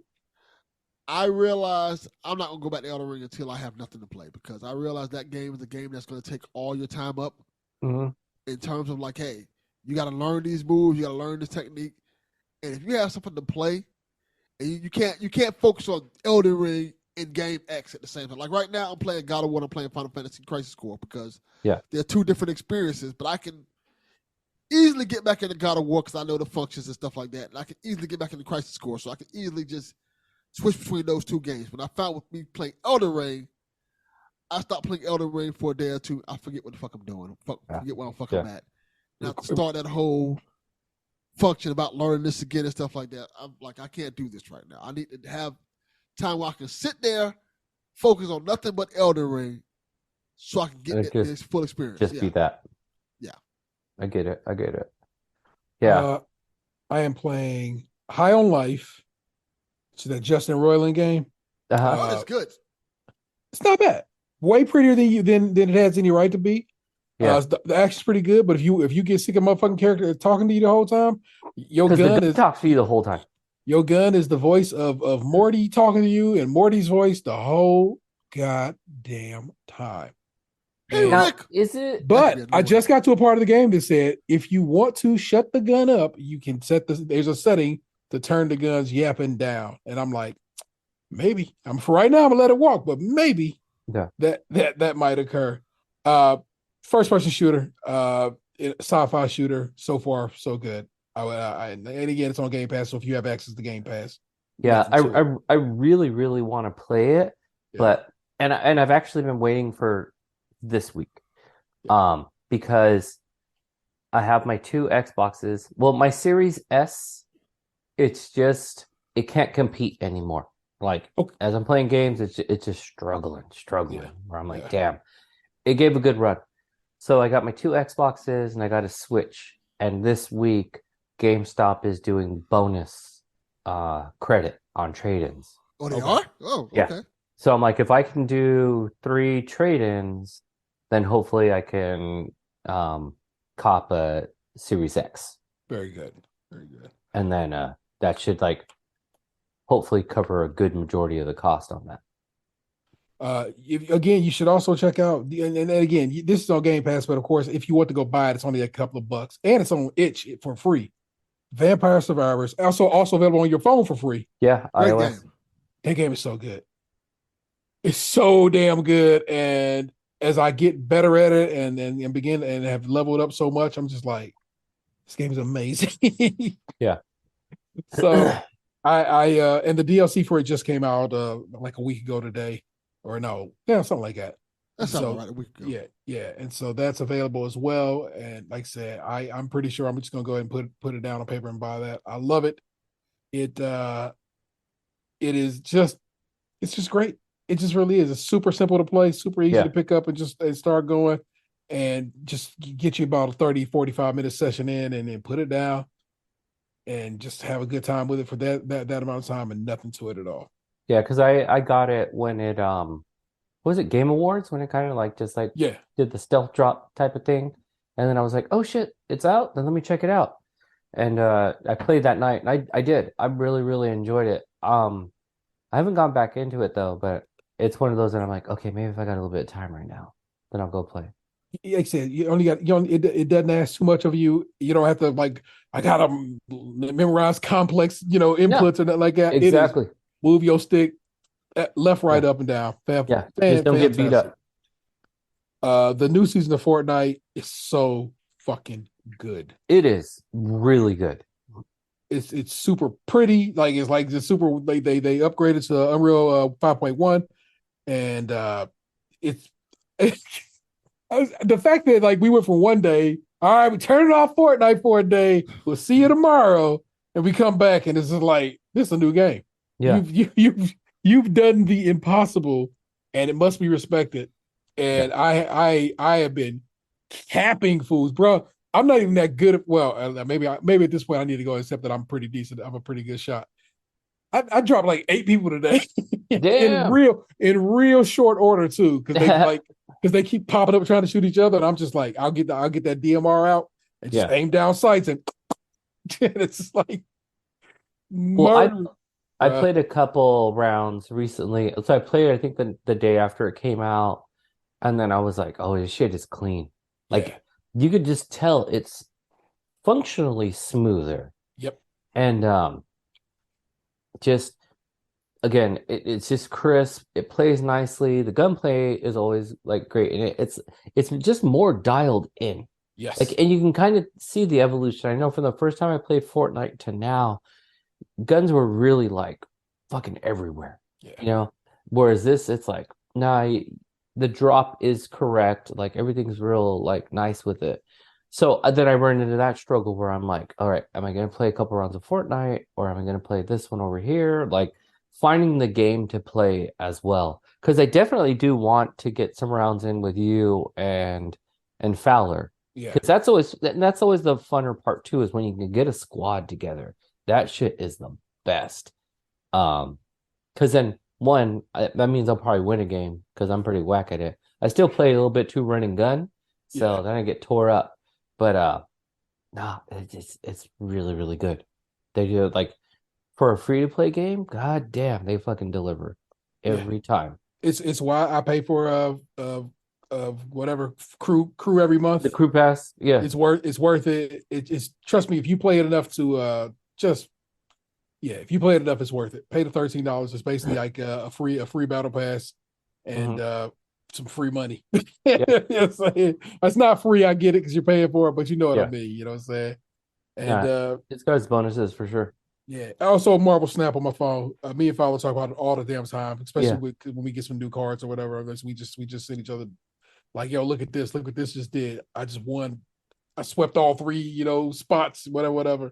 I realized I'm not going to go back to Elden Ring until I have nothing to play, because I realized that game is a game that's going to take all your time up in terms of like, hey, you got to learn these moves, you got to learn this technique, and if you have something to play, and you can't focus on Elden Ring and Game X at the same time. Like right now, I'm playing God of War, I'm playing Final Fantasy Crisis Core, because they're two different experiences, but I can easily get back into God of War because I know the functions and stuff like that, and I can easily get back into Crisis Core, so I can easily just switch between those two games. But I found with me playing Elden Ring, I stopped playing Elden Ring for a day or two. I forget what the fuck I'm doing. Forget where I'm fucking at. Now to start that whole function about learning this again and stuff like that, I'm like, I can't do this right now. I need to have time where I can sit there, focus on nothing but Elden Ring, so I can get this full experience. Just be that. Yeah. I get it. Yeah. I am playing High on Life. So that Justin Roiland game. It's good. It's not bad. Way prettier than it has any right to be. Yeah. The action's pretty good, but if you get sick of motherfucking character talking to you the whole time, your gun talks to you the whole time. Your gun is the voice of Morty talking to you, and Morty's voice the whole goddamn time. Hey, Rick. Is it? But I just got to a part of the game that said if you want to shut the gun up, you can there's a setting to turn the guns yapping down. And I'm like, maybe. For right now, I'm gonna let it walk, but maybe that might occur. First person shooter, sci-fi shooter, so far, so good. And again, it's on Game Pass, so if you have access to Game Pass. Yeah, I really, really want to play it, but and I've actually been waiting for this week. Because I have my two Xboxes. Well, my Series S, it's just, it can't compete anymore. Like, as I'm playing games, it's just struggling. Where I'm like, damn, it gave a good run. So I got my two Xboxes and I got a Switch. And this week, GameStop is doing bonus credit on trade-ins. Oh, they are? Oh, okay. Yeah. So I'm like, if I can do 3 trade-ins, then hopefully I can cop a Series X. Very good. And then that should hopefully cover a good majority of the cost on that. Again, you should also check out, and again, this is on Game Pass, but of course, if you want to go buy it, it's only a couple of bucks, and it's on itch for free. Vampire Survivors, also available on your phone for free. Yeah, iOS. Game. That game is so good. It's so damn good, and as I get better at it and begin and have leveled up so much, I'm just like, this game is amazing. Yeah. So I and the DLC for it just came out like a week ago today, or no, something like that. That's all right, a week ago. Yeah, and so that's available as well. And like I said, I'm pretty sure I'm just gonna go ahead and put it down on paper and buy that. I love it. It's just great. It just really is. It's super simple to play, super easy to pick up and start going, and just get you about a 30, 45-minute session in, and then put it down and just have a good time with it for that amount of time and nothing to it at all. Yeah, because I got it when it was it Game Awards, when it kind of did the stealth drop type of thing, and then I was like, oh shit, it's out, then let me check it out. And I played that night, and I did. I really, really enjoyed it. I haven't gone back into it though, but it's one of those that I'm like, okay, maybe if I got a little bit of time right now, then I'll go play. Like I said, it doesn't ask too much of you. You don't have to I gotta memorize complex, inputs or nothing like that. Exactly. Move your stick, Left, right, up, and down. Yeah, just don't get beat up. The new season of Fortnite is so fucking good. It is really good. It's super pretty. It's super. They upgraded to Unreal 5.1, and it's the fact that like we went from one day, all right, we turn it off Fortnite for a day. We'll see you tomorrow, and we come back, and it's just like this is a new game. Yeah, You've done the impossible, and it must be respected. And I have been capping fools, bro. I'm not even that good at. Well, maybe at this point I need to go accept that I'm pretty decent. I'm a pretty good shot. I dropped like 8 people today damn. in real short order too, because they keep popping up trying to shoot each other, and I'm just like, I'll get that DMR out and just aim down sights, and it's just like murder. I played a couple rounds recently, so I played I think the day after it came out, and then I was like, oh, this shit is clean. Like you could just tell it's functionally smoother. Yep. And just again, it's just crisp. It plays nicely. The gunplay is always like great, and it's just more dialed in. Yes. Like, and you can kind of see the evolution. I know from the first time I played Fortnite to now, guns were really like fucking everywhere. Yeah. You know, whereas this, it's like, nah, the drop is correct. Like everything's real like nice with it. So then I run into that struggle where I'm like, all right, am I going to play a couple rounds of Fortnite, or am I going to play this one over here? Like finding the game to play as well. Because I definitely do want to get some rounds in with you and Fowler. Yeah. Because that's always the funner part too, is when you can get a squad together. That shit is the best. Because then that means I'll probably win a game because I'm pretty whack at it. I still play a little bit too run and gun, so then I get tore up. But it's really, really good. They do it like for a free to play game. God damn, they fucking deliver every time. It's why I pay for whatever crew every month. The crew pass, yeah, it's worth it. It's trust me, if you play it enough to if you play it enough, it's worth it. Pay the $13. It's basically like a free battle pass and some free money. That's not free. I get it because you're paying for it, but you know what I mean. You know what I'm saying? And it's got its bonuses for sure. Yeah. I also Marvel Snap on my phone. Me and Fowler talk about it all the damn time, especially when we get some new cards or whatever. We just send each other like, yo, look at this. Look what this just did. I just won. I swept all 3, spots, whatever.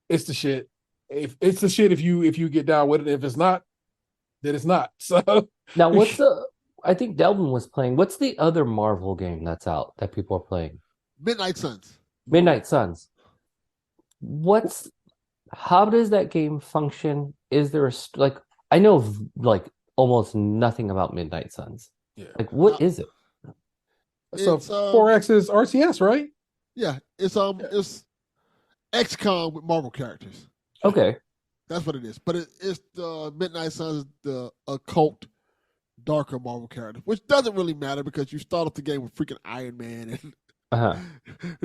It's the shit. If it's the shit, if you get down with it. If it's not, then it's not. So now I think Delvin was playing. What's the other Marvel game that's out that people are playing? Midnight Suns. Midnight Suns. How does that game function? Is there I know like almost nothing about Midnight Suns. Yeah. Like what is it? So 4X's RTS, right? Yeah, it's XCOM with Marvel characters. Okay. That's what it is. But it's the Midnight Suns, the occult, darker Marvel character, which doesn't really matter because you start off the game with freaking Iron Man and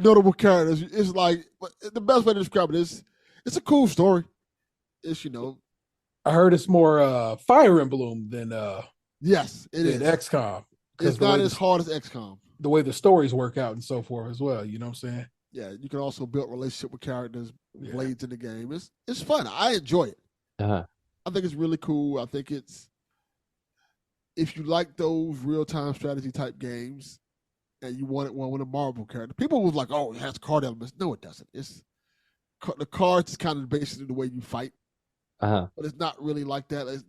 notable characters. It's like the best way to describe it is it's a cool story. It's I heard it's more Fire Emblem than yes, it is XCOM. It's not as hard as XCOM. The way the stories work out and so forth as well. You know what I'm saying? Yeah, you can also build relationship with characters, blades in the game. It's fun. I enjoy it. I think it's really cool. I think if you like those real-time strategy type games and you wanted one with a Marvel character, people was like, oh, it has card elements. No, it doesn't. The cards is kind of basically the way you fight. But it's not really like that.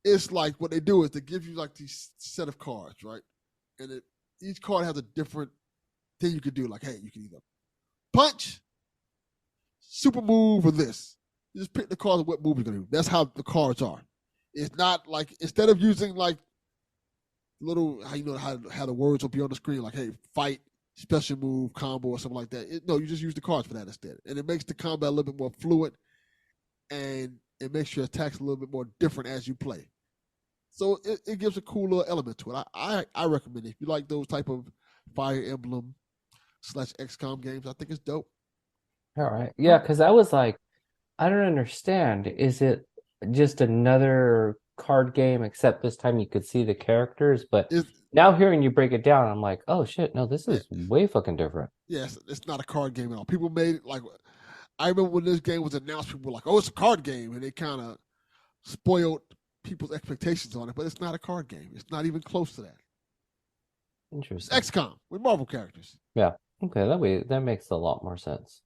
It's like what they do is they give you like these set of cards, right? And each card has a different thing you can do. Like, hey, you can either punch, super move, or this. You just pick the cards of what move you're going to do. That's how the cards are. It's not like, instead of using like little, how the words will be on the screen, like, hey, fight, special move, combo, or something like that. No, you just use the cards for that instead. And it makes the combat a little bit more fluid, and it makes your attacks a little bit more different as you play. So it gives a cool little element to it. I recommend it. If you like those type of Fire Emblem / XCOM games, I think it's dope. All right. Yeah, because I was like, I don't understand. Is it just another card game, except this time you could see the characters. But It's, now hearing you break it down, I'm like, oh shit, no, this yeah, is way fucking different. yes, it's not a card game at all. People made it like I remember when this game was announced, people were like, "Oh, it's a card game," and they kind of spoiled people's expectations on it. But it's not a card game. It's not even close to that. It's Interesting. XCOM with Marvel characters. Yeah. Okay, that makes a lot more sense.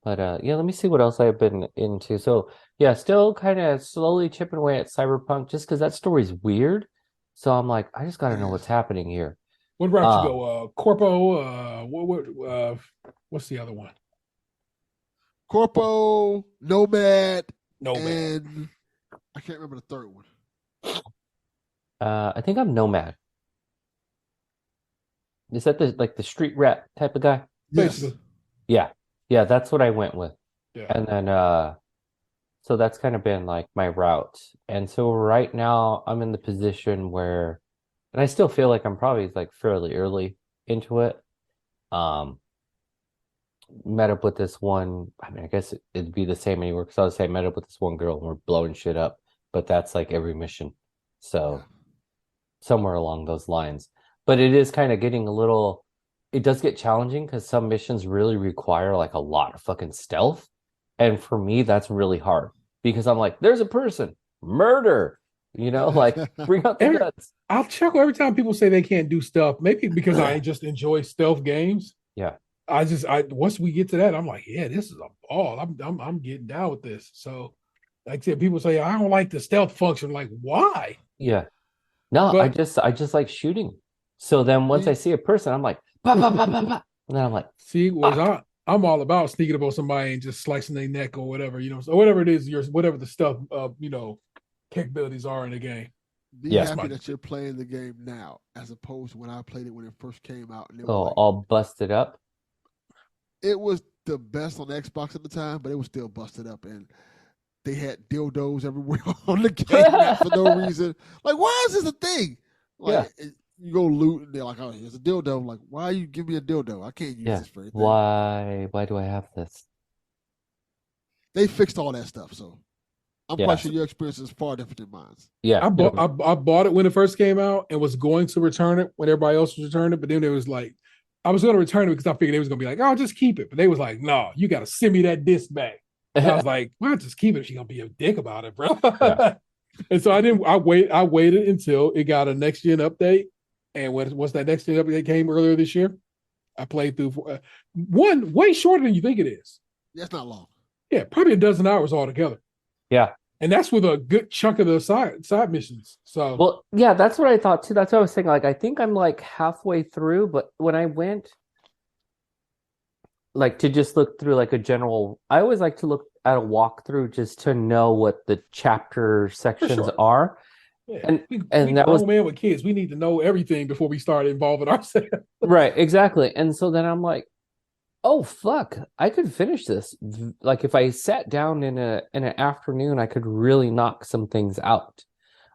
But yeah, let me see what else I've been into. So yeah, still kind of slowly chipping away at Cyberpunk just because that story's weird. So I'm like, I just got to know what's happening here. What route you go? Corpo. What's the other one? Corpo, Nomad, Nomad. and I can't remember the third one. I think I'm Nomad. Is that the street rat type of guy? Yes. Yeah. Yeah, that's what I went with. Yeah. And then so that's kind of been like my route. And so right now I'm in the position where, and I still feel like I'm probably like fairly early into it. Met up with this one, I mean, I guess it'd be the same anywhere because I would say I met up with this one girl and we're blowing shit up, but that's like every mission. So somewhere along those lines. But it is kind of getting a little, it does get challenging because some missions really require like a lot of fucking stealth. And for me, that's really hard because I'm like, there's a person, murder, like bring out the guns. I'll chuckle every time people say they can't do stuff. Maybe because I just enjoy stealth games. Yeah. Once we get to that, I'm like, yeah, this is a ball. I'm getting down with this. So, like I said, people say I don't like the stealth function. Like, why? Yeah. No, I just like shooting. So then once I see a person, I'm like, bah, bah, bah, bah, bah. And then I'm like, see, I'm all about sneaking up on somebody and just slicing their neck or whatever, so whatever it is, whatever the stuff, capabilities are in the game. Be happy that you're playing the game now, as opposed to when I played it when it first came out. And it was all busted up. It was the best on Xbox at the time, but it was still busted up, and they had dildos everywhere on the game for no reason. Like, why is this a thing? Like, you go loot, and they're like, "Oh, here's a dildo." I'm like, why you give me a dildo? I can't use this for anything. Why do I have this? They fixed all that stuff, so I'm quite sure your experience is far different than mine. Yeah, I bought it when it first came out and was going to return it when everybody else was returning it, but then it was like, I was going to return it because I figured they was going to be like, "Oh, just keep it," but they was like, "No, you got to send me that disc back." And I was like, "Well, just keep it. She's gonna be a dick about it, bro." Yeah. And so I didn't. I waited until it got a next gen update. And once that next gen update came earlier this year, I played through one way shorter than you think it is. That's not long. Yeah, probably a dozen hours altogether. Yeah, and that's with a good chunk of the side missions. So, well, yeah, that's what I thought too. That's what I was saying. Like, I think I'm like halfway through, but when I went, like, to just look through like a general, I always like to look at a walkthrough just to know what the chapter sections are. Yeah. And that was man with kids. We need to know everything before we start involving ourselves. Right, exactly. And so then I'm like, oh fuck, I could finish this. Like if I sat down in an afternoon, I could really knock some things out.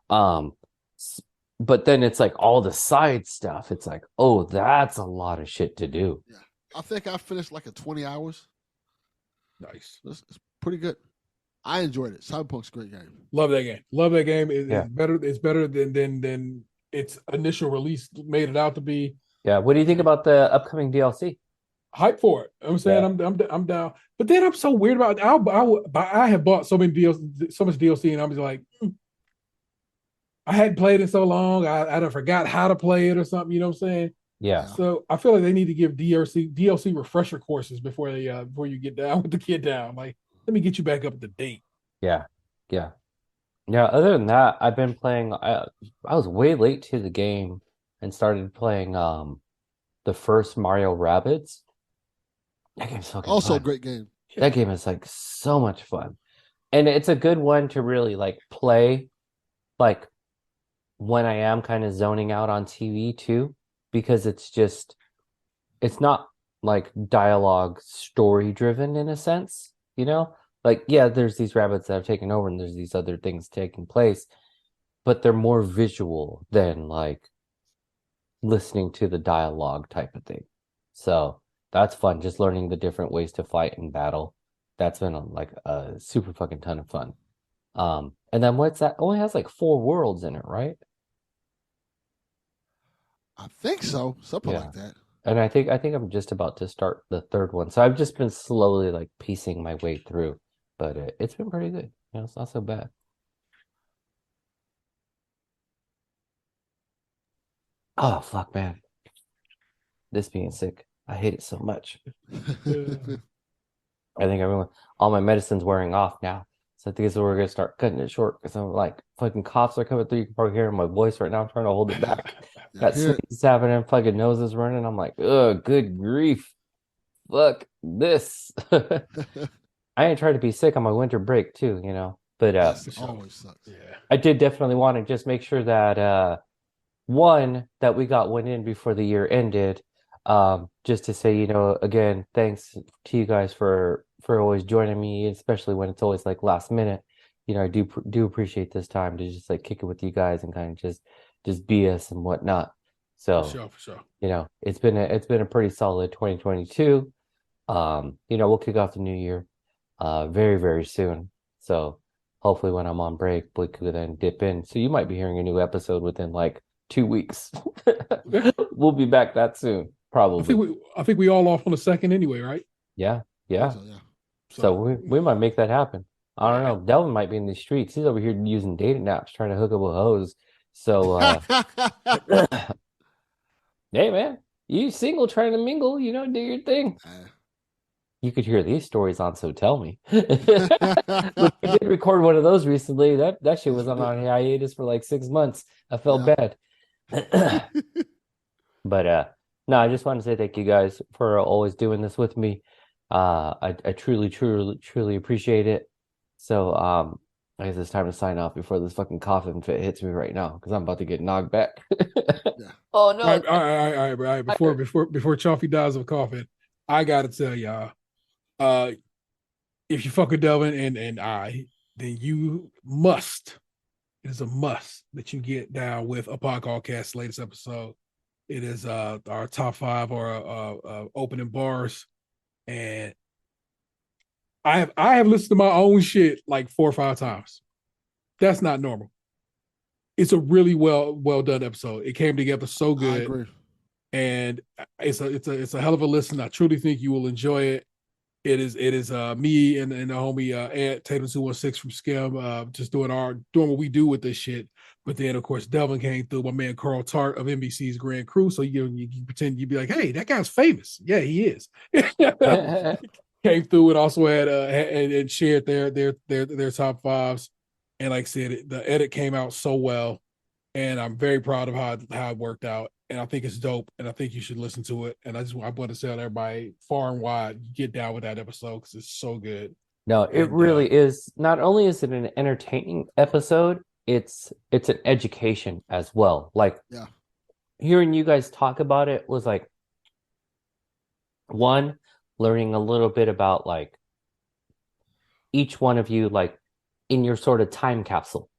But then it's like all the side stuff. It's like, oh, that's a lot of shit to do. Yeah. I think I finished like 20 hours. Nice. It's pretty good. I enjoyed it. Cyberpunk's a great game. Love that game. It's better. It's better than its initial release made it out to be. Yeah. What do you think about the upcoming DLC? Hype for it. I'm saying I'm down. But then I'm so weird about it. I have bought so much DLC, and I'm just like, I hadn't played it so long. I done forgot how to play it or something. You know what I'm saying? Yeah. So I feel like they need to give DLC refresher courses before you get down with the kid down. Like, let me get you back up to date. Yeah. Other than that, I've been playing. I was way late to the game and started playing the first Mario Rabbids. That game's fucking also fun. A great game. That game is like so much fun, and it's a good one to really like play, like when I am kind of zoning out on TV too, because it's not like dialogue story driven in a sense. Like, yeah, there's these rabbits that have taken over and there's these other things taking place, but they're more visual than like listening to the dialogue type of thing. So that's fun. Just learning the different ways to fight and battle. That's been like a super fucking ton of fun. And then what's that? Only has like 4 worlds in it, right? I think so. Something like that. And I think I'm just about to start the 3rd one. So I've just been slowly like piecing my way through, but it's been pretty good. It's not so bad. Oh fuck, man. This being sick. I hate it so much. I think all my medicine's wearing off now. So I think we're gonna start cutting it short because I'm like fucking coughs are coming through. You can probably hear in my voice right now. I'm trying to hold it back. Got sneezes happening, fucking noses running. I'm like, ugh, good grief. Fuck this. I ain't trying to be sick on my winter break too, But always sucks. Yeah. I did definitely want to just make sure that one, that we got one in before the year ended. Just to say, again, thanks to you guys for always joining me, especially when it's always like last minute. I do appreciate this time to just like kick it with you guys and kind of just BS and whatnot. So for sure. It's been a pretty solid 2022. We'll kick off the new year very, very soon. So hopefully when I'm on break, we could then dip in. So you might be hearing a new episode within like 2 weeks. We'll be back that soon, probably. I think we all off on the 2nd anyway, right? Yeah. So we might make that happen. I don't know. Delvin might be in the streets. He's over here using dating apps, trying to hook up with hoes. So, hey man, you single trying to mingle? Do your thing. You could hear these stories on So Tell Me. We did record one of those recently. That shit was on hiatus for like 6 months. I felt bad. But no, I just want to say thank you guys for always doing this with me. I truly, truly, truly appreciate it. So I guess it's time to sign off before this fucking coughing fit hits me right now because I'm about to get knocked back. Oh no! All right. Before Chaufie dies of coughing, I gotta tell y'all, if you fuck with Delvin and I, then you must. It is a must that you get down with a podcast latest episode. It is our top 5 or opening bars, and I have listened to my own shit like 4 or 5 times. That's not normal. It's a really well done episode. It came together so good. I agree. And it's a hell of a listen. I truly think you will enjoy it. It is me and the homie Ant Tatum 216 from Skim just doing what we do with this shit. But then of course Delvin came through, my man Carl Tart of NBC's Grand Crew. So you pretend you'd be like, hey, that guy's famous. Yeah, he is. Came through and also had and shared their top 5s. And like I said, the edit came out so well, and I'm very proud of how it worked out. And I think it's dope, and I think you should listen to it. And I want to tell everybody far and wide, get down with that episode because it's so good. No, it really is. Not only is it an entertaining episode, it's an education as well. Like, hearing you guys talk about it was like, one, learning a little bit about like each one of you, like in your sort of time capsule.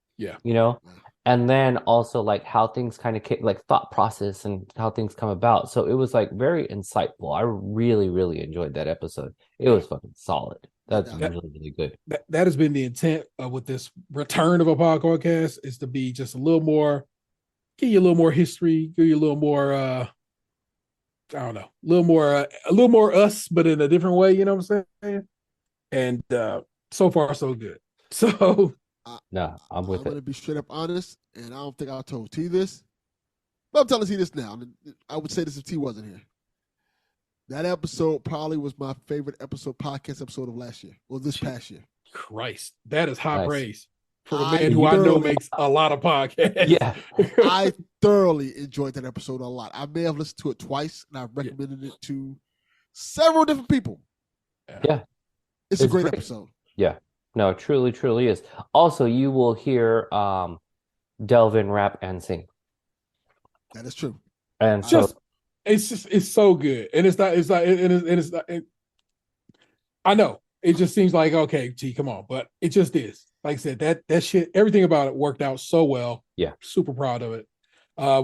And then also like how things kind of like thought process and how things come about. So it was like very insightful. I really, really enjoyed that episode. It was fucking solid. That's really, really good. That has been the intent with this return of a podcast, is to be just a little more, give you a little more history, give you a little more, I don't know, a little more us, but in a different way. You know what I'm saying? And so far, so good. So. No, I'm with it. I'm going to be straight up honest, and I don't think I told T this, but I'm telling T this now. I would say this if T wasn't here. That episode probably was my favorite podcast episode of last year, or this past year. Christ, that is high praise for a man who I know makes a lot of podcasts. Yeah. I thoroughly enjoyed that episode a lot. I may have listened to it twice, and I've recommended it to several different people. Yeah. It's a great episode. Yeah. No, it truly, truly is. Also, you will hear Delvin rap and sing. That is true. And so it's so good. And it's not, I know. It just seems like, okay, T, come on. But it just is. Like I said, that shit, everything about it worked out so well. Yeah. Super proud of it.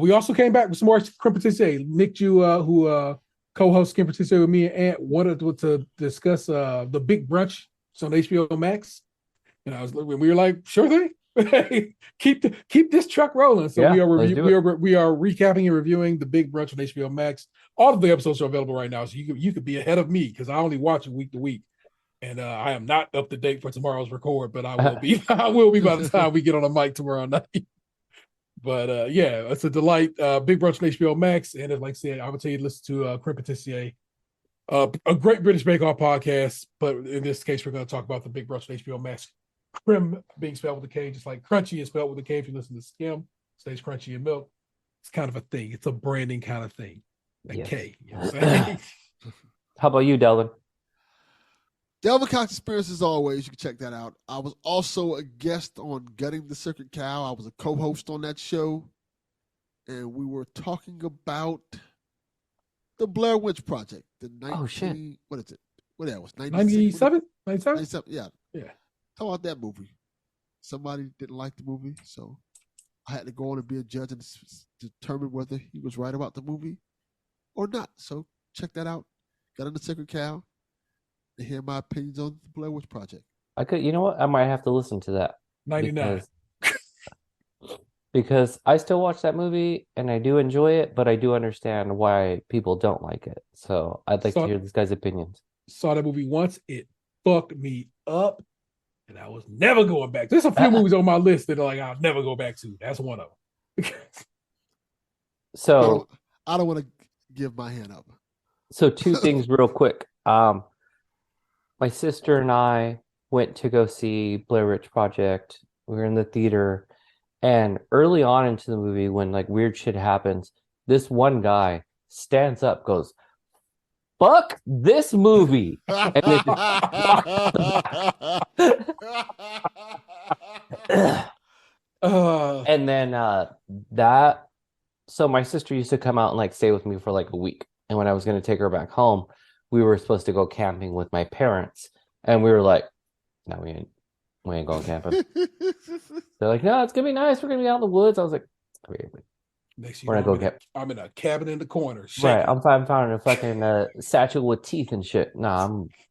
We also came back with some more Crime Nick Jew, who co-hosts Crime with me and Ant, wanted to discuss the Big Brunch. It's on HBO Max. And we were like, sure thing. keep this truck rolling. So we are recapping and reviewing The Big Brunch on HBO Max. All of the episodes are available right now, so you could be ahead of me because I only watch it week to week, and I am not up to date for tomorrow's record, but I will be. I will be by the time we get on the mic tomorrow night. But yeah, it's a delight. Big Brunch on HBO Max, and like I said, I would tell you to listen to Creme Patissier, a great British Bake Off podcast. But in this case, we're going to talk about The Big Brunch on HBO Max. Creme being spelled with a K, just like crunchy is spelled with a K. If you listen to Skim, stays crunchy in milk. It's kind of a thing. It's a branding kind of thing. Yes. K. You know what I'm saying? How about you, Delvin? Delvin Cox Experience, as always. You can check that out. I was also a guest on Gutting the Circuit Cow. I was a co-host on that show, and we were talking about the Blair Witch Project. The 19, oh shit! What is it? What that was? 97? 97? Yeah. Yeah. Talk about that movie. Somebody didn't like the movie, so I had to go on and be a judge and determine whether he was right about the movie or not. So check that out. Got in the Sacred Cow to hear my opinions on the Blair Witch Project. You know what? I might have to listen to that. 99. Because I still watch that movie and I do enjoy it, but I do understand why people don't like it. So I'd like to hear this guy's opinions. Saw that movie once. It fucked me up. And I was never going back. There's a few movies on my list that are like I'll never go back to. That's one of them. So I don't want to give my hand up. So two things real quick. My sister and I went to go see Blair Witch Project. We were in the theater, and early on into the movie, when like weird shit happens, this one guy stands up, goes, "Fuck this movie," and and then that. So my sister used to come out and like stay with me for like a week, and when I was going to take her back home, we were supposed to go camping with my parents, and we were like, "No, we ain't going camping." They're like, "No, it's gonna be nice. We're gonna be out in the woods." I was like, "Wait. We're gonna go I'm in a cabin in the corner. Right. I'm finding a fucking satchel with teeth and shit. Nah,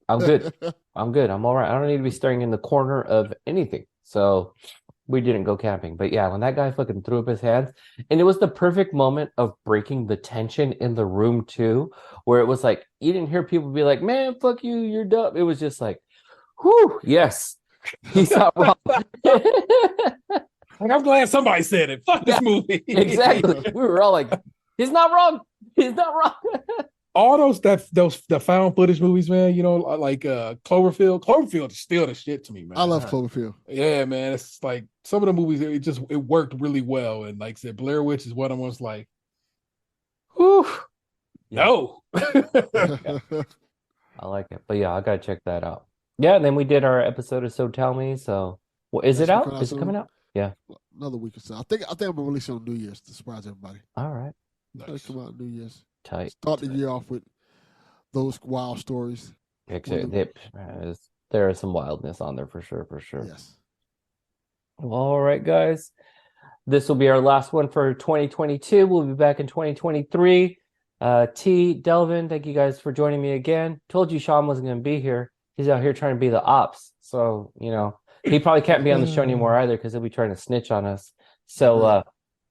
I'm good. I'm good. I'm all right. I don't need to be staring in the corner of anything. So we didn't go camping. But yeah, when that guy fucking threw up his hands, and it was the perfect moment of breaking the tension in the room too, where it was like you didn't hear people be like, "Man, fuck you, you're dumb." It was just like, whew, yes. He's not wrong. Like, I'm glad somebody said it. Fuck this movie. Exactly. We were all like, he's not wrong. He's not wrong. All those the found footage movies, man, you know, like Cloverfield. Cloverfield is still the shit to me, man. I love Cloverfield. Yeah, man. It's like some of the movies, it worked really well. And like I said, Blair Witch is one of them was like, whew, no. I like it. But yeah, I gotta check that out. Yeah, and then we did our episode of So Tell Me. So is it out? Is it coming out? Yeah. Another week or so. I think I'm gonna release it on New Year's to surprise everybody. All right. Nice. Come out on New Year's. Tight. Start the year off with those wild stories. There is some wildness on there for sure. Yes. Well, all right, guys. This will be our last one for 2022. We'll be back in 2023. Delvin, thank you guys for joining me again. Told you Shaun wasn't going to be here. He's out here trying to be the ops. So, you know, he probably can't be on the show anymore either because he'll be trying to snitch on us. So,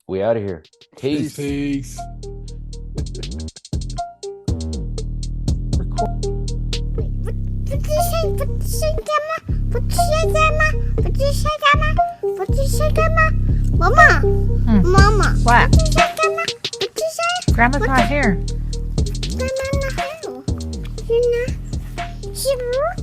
we out of here. Peace. Peace. What did you say, Grandma? Mama. Mama. What? What did you say, Grandma? What did you say? Grandma's not here. Grandma's not here. She's not. She